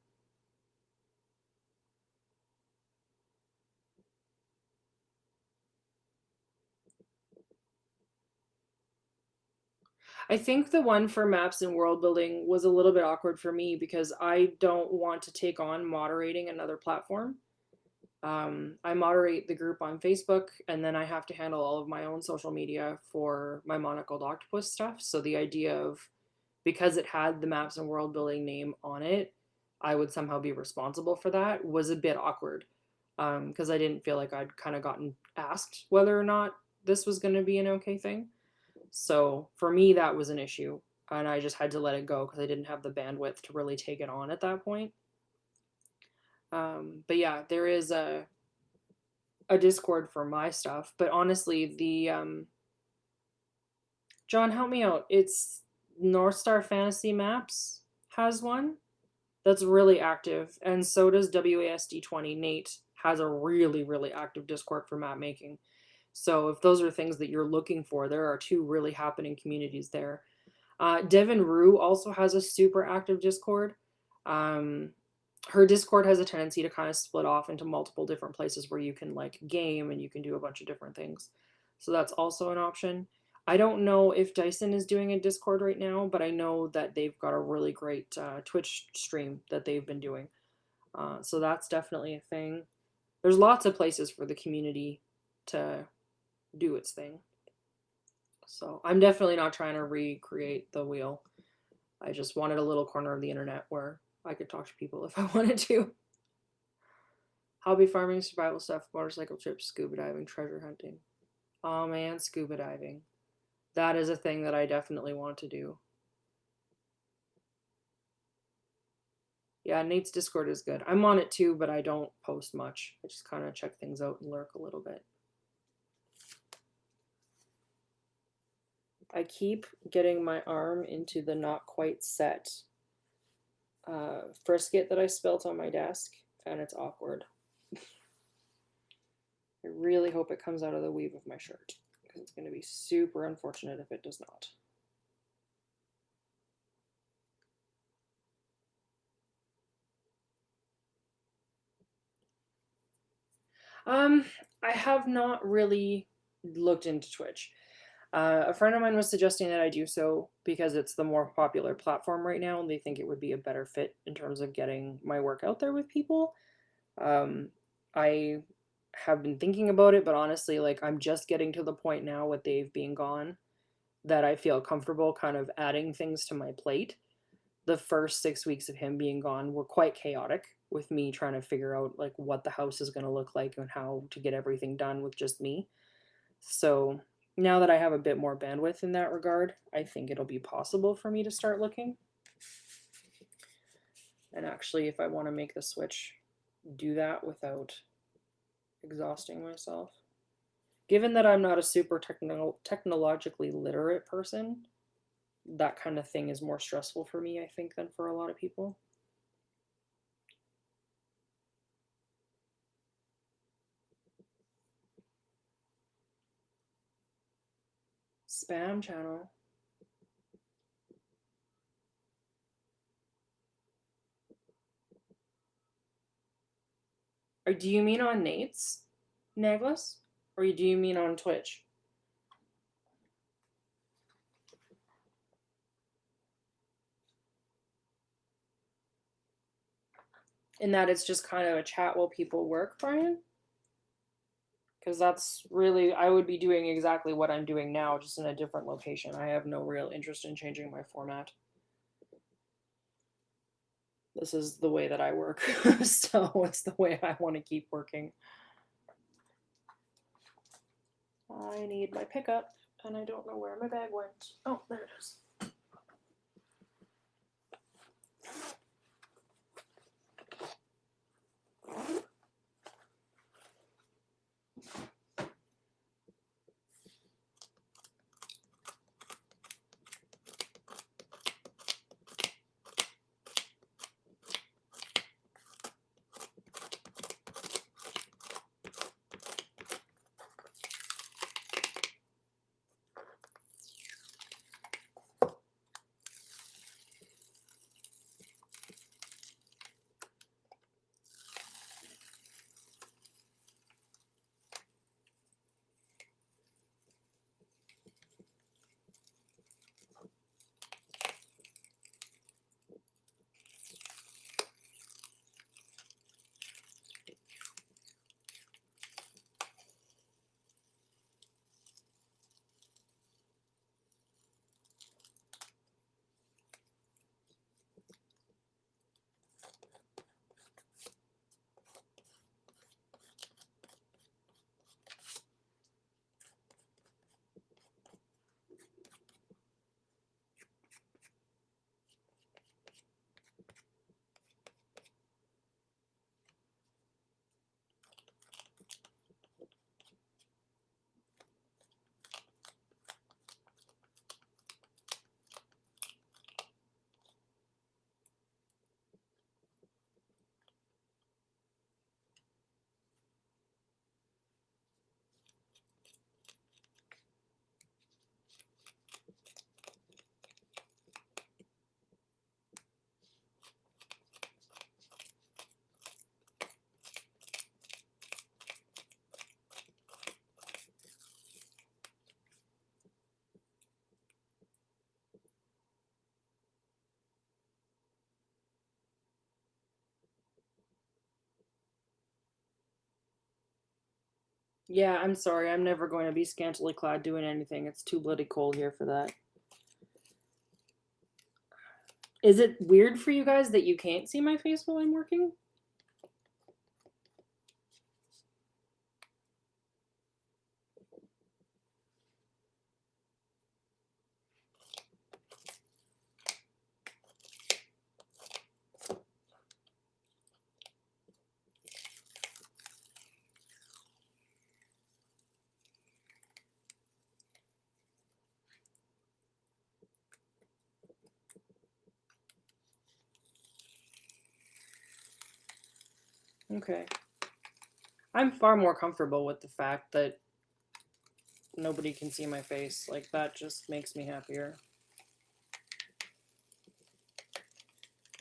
I think the one for maps and world building was a little bit awkward for me because I don't want to take on moderating another platform. I moderate the group on Facebook, and then I have to handle all of my own social media for my Monocled Octopus stuff. So the idea of, because it had the maps and world building name on it, I would somehow be responsible for that was a bit awkward, because I didn't feel like I'd kind of gotten asked whether or not this was going to be an okay thing. So for me, that was an issue, and I just had to let it go because I didn't have the bandwidth to really take it on at that point. But yeah, there is a Discord for my stuff, but honestly, the John, help me out. It's North Star Fantasy Maps has one that's really active, and so does WASD20. Nate has a really, really active Discord for map making. So if those are things that you're looking for, there are two really happening communities there. Devin Rue also has a super active Discord. Her Discord has a tendency to kind of split off into multiple different places where you can like game and you can do a bunch of different things. So that's also an option. I don't know if Dyson is doing a Discord right now, but I know that they've got a really great Twitch stream that they've been doing. So that's definitely a thing. There's lots of places for the community to do its thing. So I'm definitely not trying to recreate the wheel. I just wanted a little corner of the internet where I could talk to people if I wanted to. Hobby farming, survival stuff, motorcycle trips, scuba diving, treasure hunting. Oh man, scuba diving. That is a thing that I definitely want to do. Yeah, Nate's Discord is good. I'm on it too, but I don't post much. I just kind of check things out and lurk a little bit. I keep getting my arm into the not quite set frisket that I spilt on my desk, and it's awkward. I really hope it comes out of the weave of my shirt, because it's going to be super unfortunate if it does not. I have not really looked into Twitch. A friend of mine was suggesting that I do so because it's the more popular platform right now, and they think it would be a better fit in terms of getting my work out there with people. I have been thinking about it, but honestly, like I'm just getting to the point now with Dave being gone that I feel comfortable kind of adding things to my plate. The first 6 weeks of him being gone were quite chaotic with me trying to figure out like what the house is going to look like and how to get everything done with just me. So now that I have a bit more bandwidth in that regard, I think it'll be possible for me to start looking. And actually, if I want to make the switch, do that without exhausting myself. Given that I'm not a super technologically literate person, that kind of thing is more stressful for me, I think, than for a lot of people. Spam channel. Or do you mean on Nate's Naglis? Or do you mean on Twitch? In that it's just kind of a chat while people work, Brian? Because that's really, I would be doing exactly what I'm doing now, just in a different location. I have no real interest in changing my format. This is the way that I work, so it's the way I want to keep working. I need my pickup, and I don't know where my bag went. Oh, there it is. Yeah, I'm sorry. I'm never going to be scantily clad doing anything. It's too bloody cold here for that. Is it weird for you guys that you can't see my face while I'm working? Okay. I'm far more comfortable with the fact that nobody can see my face. Like, that just makes me happier.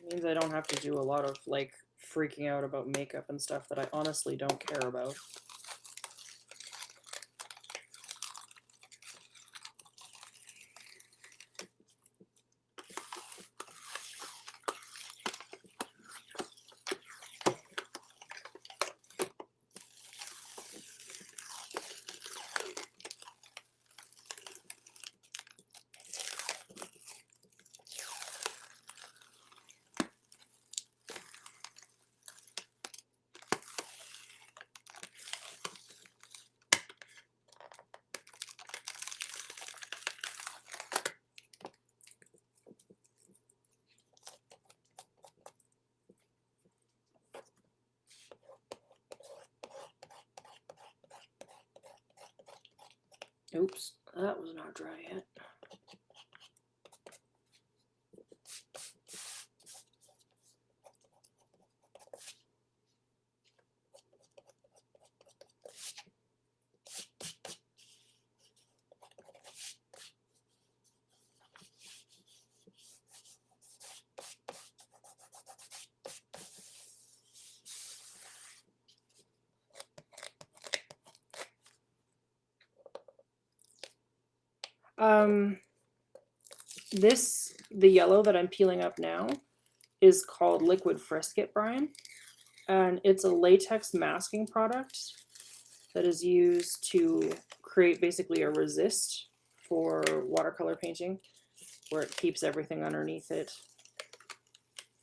It means I don't have to do a lot of, like, freaking out about makeup and stuff that I honestly don't care about. Oops, that was not dry yet. The yellow that I'm peeling up now is called Liquid Frisket Brine, and it's a latex masking product that is used to create basically a resist for watercolor painting, where it keeps everything underneath it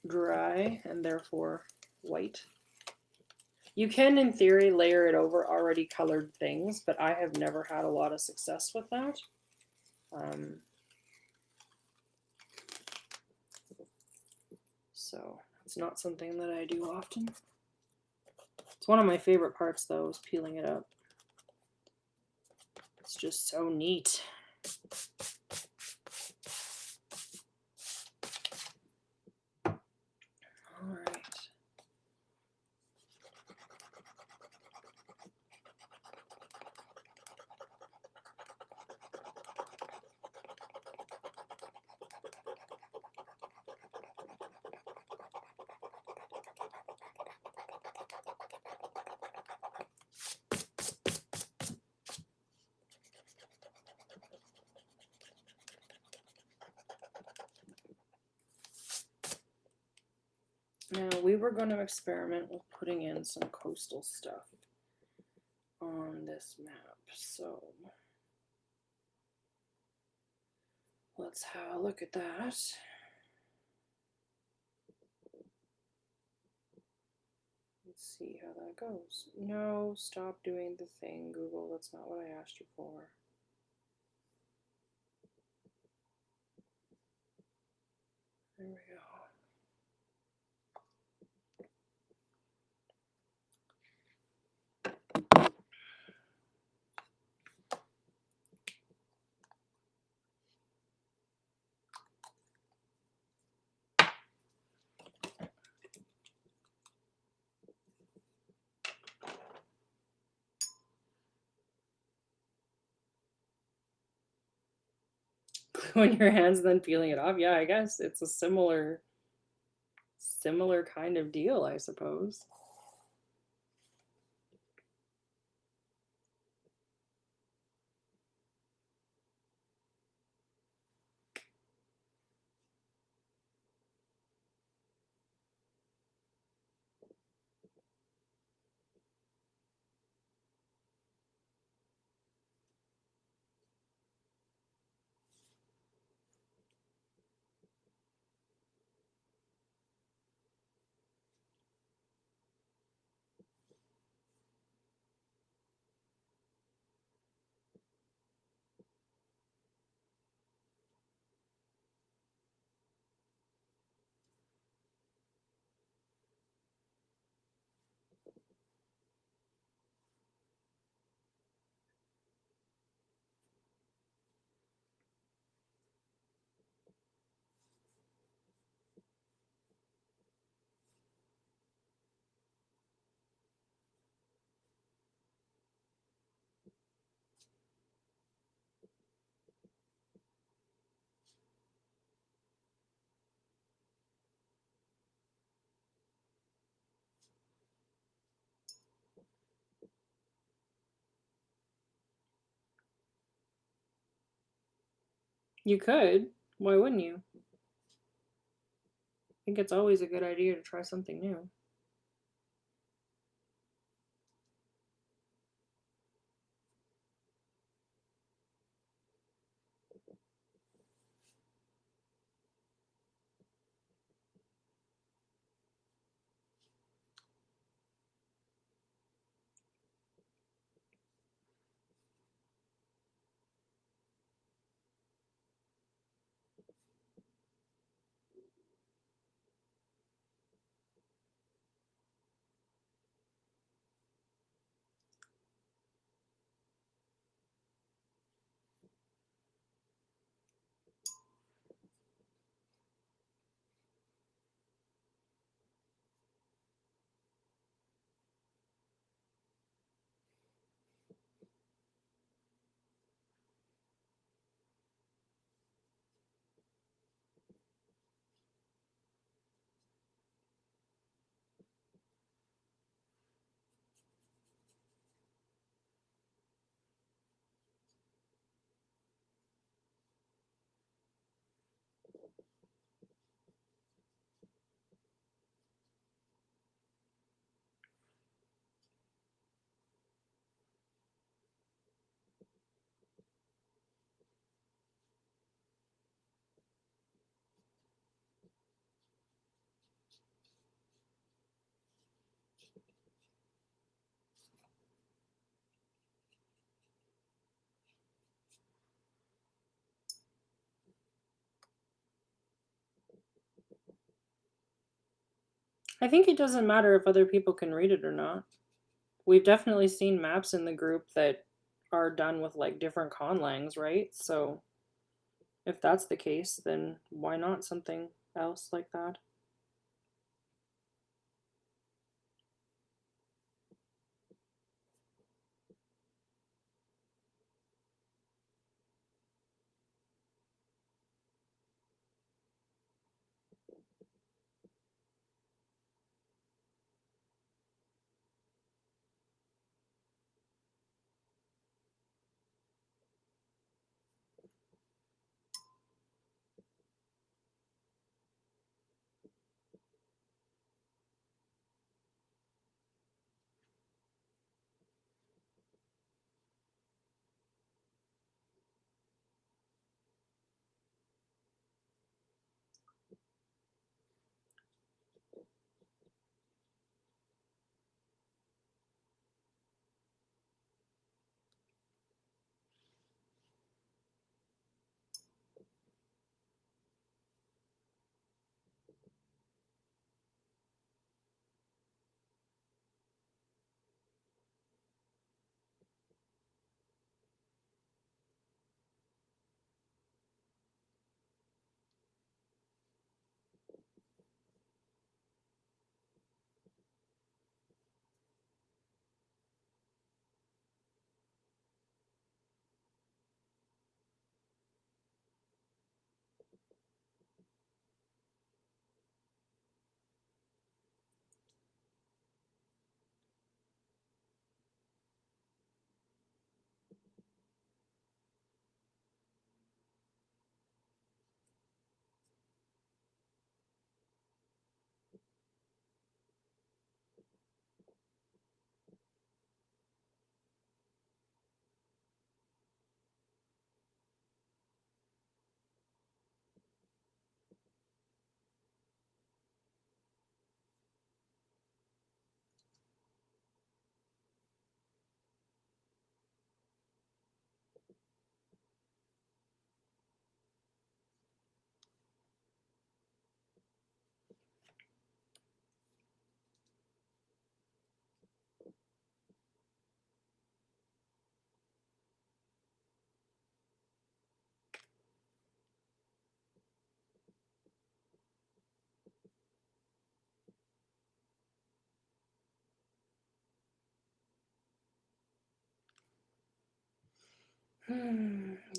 dry and therefore white. You can, in theory, layer it over already colored things, but I have never had a lot of success with that. So it's not something that I do often. It's one of my favorite parts, though, is peeling it up. It's just so neat. All right. Now, we were going to experiment with putting in some coastal stuff on this map, so let's have a look at that. Let's see how that goes. No, stop doing the thing, Google. That's not what I asked you for. There we go. Glue in your hands, then peeling it off. Yeah, I guess it's a similar kind of deal, I suppose. You could. Why wouldn't you? I think it's always a good idea to try something new. I think it doesn't matter if other people can read it or not. We've definitely seen maps in the group that are done with like different conlangs, right? So if that's the case, then why not something else like that?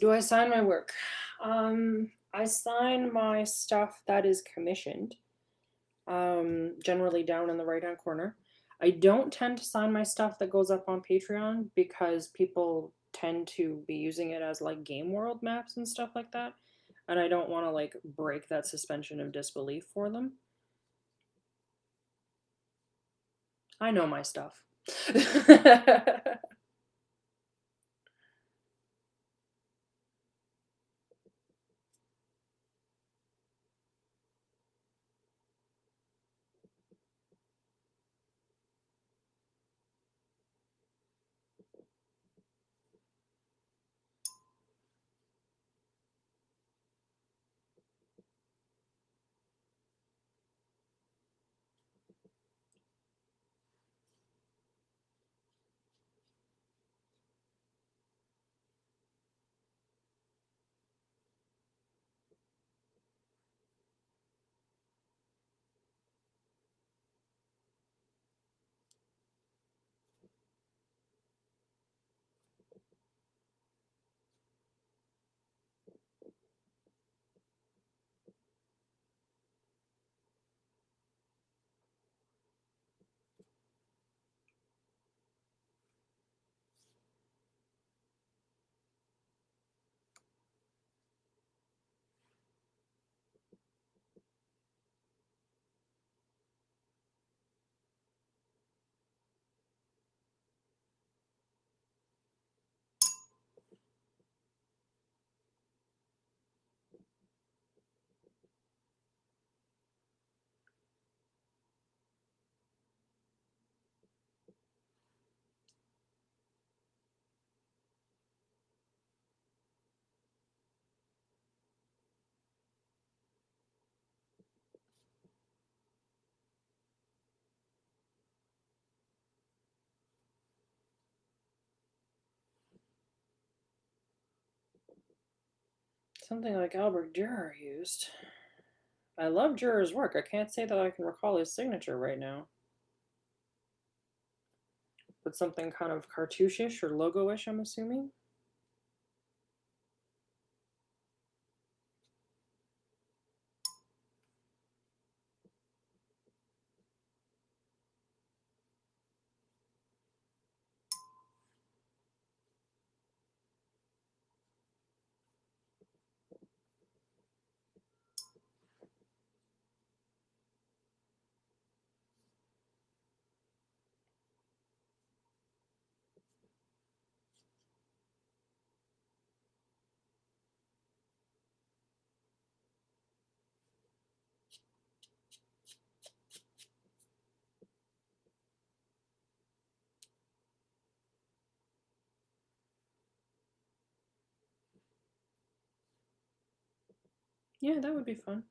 Do I sign my work? I sign my stuff that is commissioned, generally down in the right hand corner. I don't tend to sign my stuff that goes up on Patreon because people tend to be using it as like game world maps and stuff like that. and I don't want to like break that suspension of disbelief for them. I know my stuff. Something like Albert Dürer used. I love Dürer's work. I can't say that I can recall his signature right now. But something kind of cartooshish or logo-ish, I'm assuming. Yeah, that would be fun.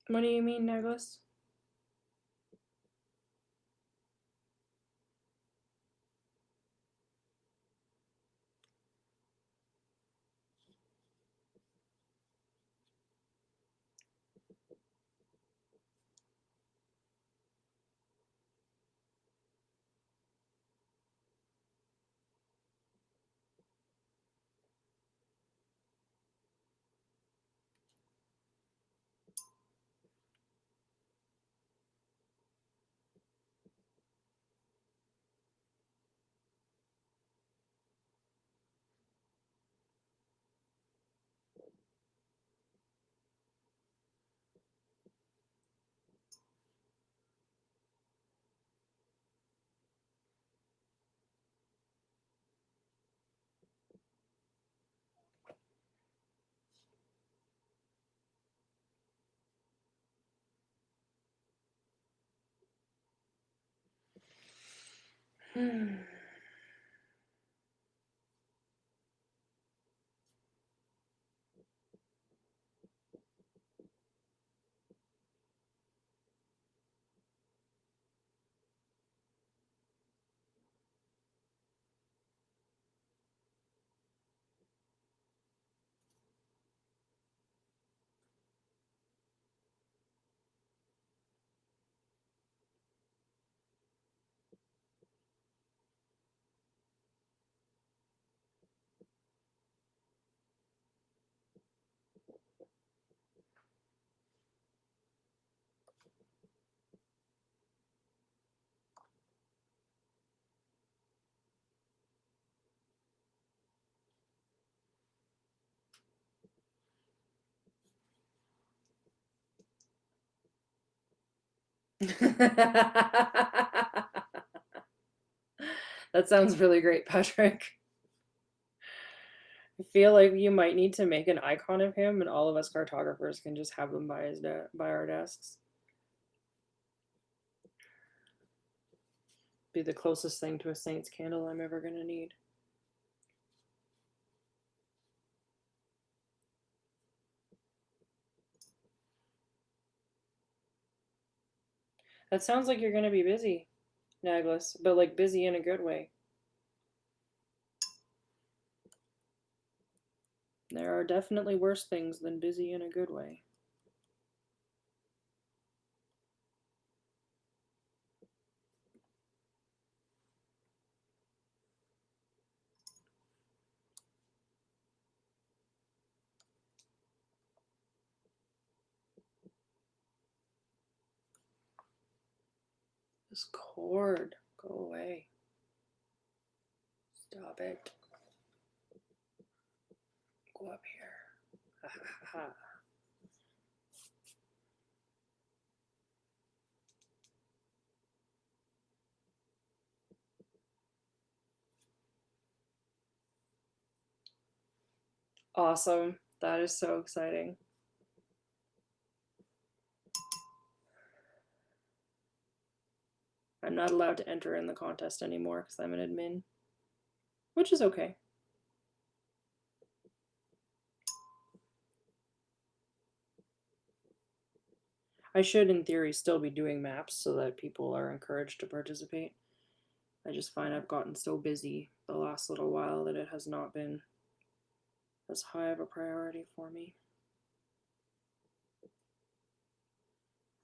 What do you mean, Douglas? That sounds really great, Patrick. I feel like you might need to make an icon of him, and all of us cartographers can just have them by by our desks. Be the closest thing to a saint's candle I'm ever gonna need. That sounds like you're gonna be busy, Naglis, but like busy in a good way. There are definitely worse things than busy in a good way. This cord, go away. Stop it. Go up here. Ha ha ha. Awesome. That is so exciting. I'm not allowed to enter in the contest anymore because I'm an admin, which is okay. I should, in theory, still be doing maps so that people are encouraged to participate. I just find I've gotten so busy the last little while that it has not been as high of a priority for me.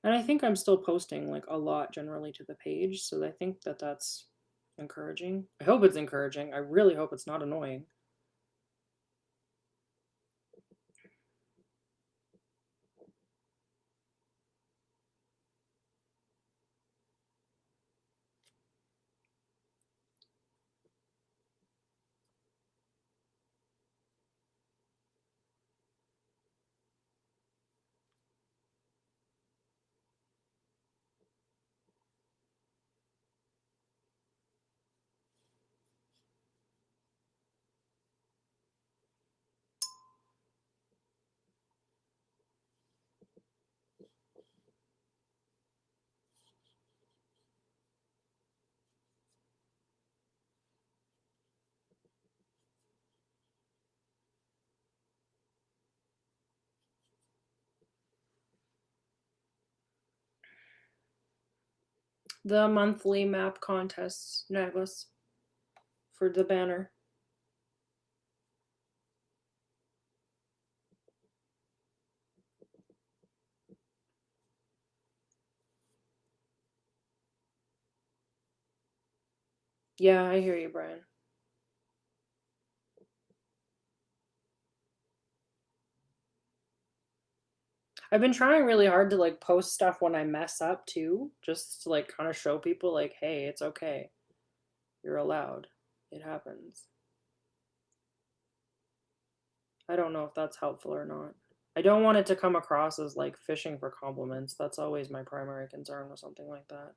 And I think I'm still posting like a lot generally to the page, so I think that that's encouraging. I hope it's encouraging. I really hope it's not annoying. The monthly map contests, Naglis, for the banner. Yeah, I hear you, Brian. I've been trying really hard to like post stuff when I mess up too, just to like kind of show people like, hey, it's okay. You're allowed. It happens. I don't know if that's helpful or not. I don't want it to come across as like fishing for compliments. That's always my primary concern with something like that.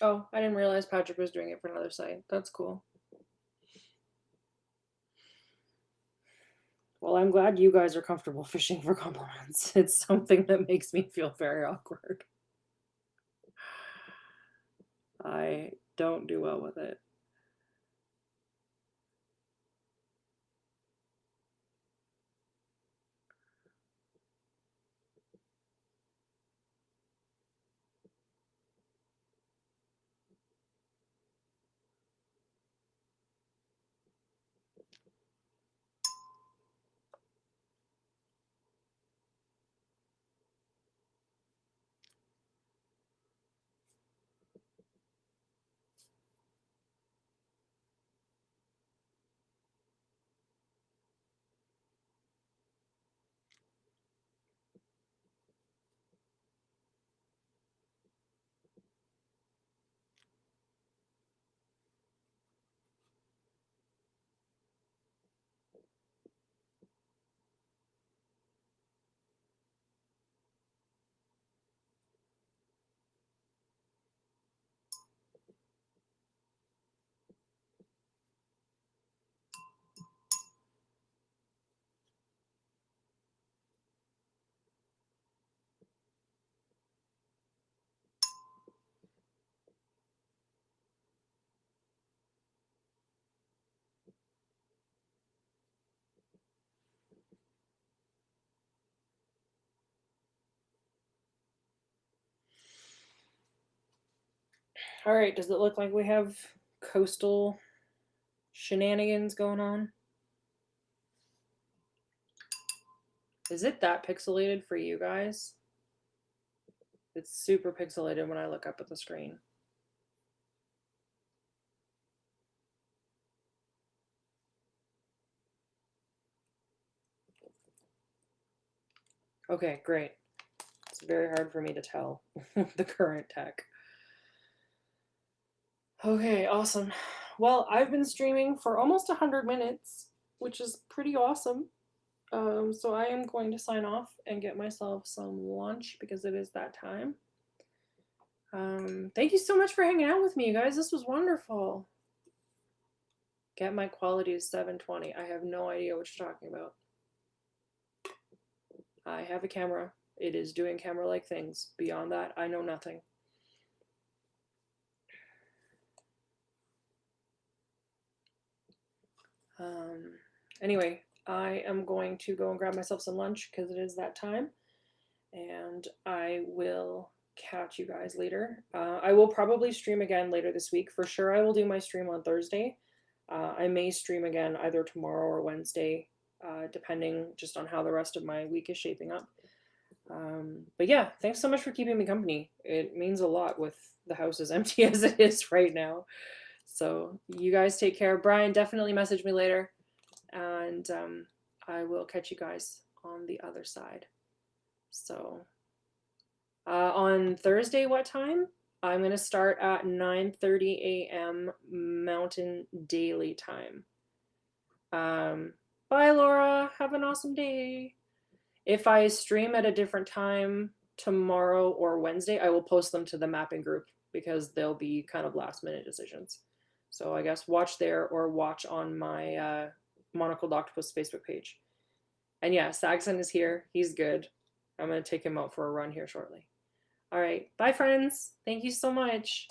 Oh, I didn't realize Patrick was doing it for another site. That's cool. Well, I'm glad you guys are comfortable fishing for compliments. It's something that makes me feel very awkward. I don't do well with it. All right, does it look like we have coastal shenanigans going on? Is it that pixelated for you guys? It's super pixelated when I look up at the screen. Okay, great. It's very hard for me to tell the current tech. Okay, awesome. Well, I've been streaming for almost 100 minutes, which is pretty awesome. So I am going to sign off and get myself some lunch because it is that time. Thank you so much for hanging out with me, you guys. This was wonderful. Get my quality to 720. I have no idea what you're talking about. I have a camera. It is doing camera-like things. Beyond that, I know nothing. Anyway, I am going to go and grab myself some lunch because it is that time. And I will catch you guys later. I will probably stream again later this week. For sure, I will do my stream on Thursday. I may stream again either tomorrow or Wednesday, depending just on how the rest of my week is shaping up. But yeah, thanks so much for keeping me company. It means a lot with the house as empty as it is right now. So you guys take care. Brian, definitely message me later. And I will catch you guys on the other side. So on Thursday, what time? I'm going to start at 9:30 a.m. Mountain Daily Time. Bye, Laura. Have an awesome day. If I stream at a different time tomorrow or Wednesday, I will post them to the mapping group because they'll be kind of last minute decisions. So I guess watch there or watch on my Monocled Octopus Facebook page. And yeah, Saxon is here. He's good. I'm going to take him out for a run here shortly. All right. Bye, friends. Thank you so much.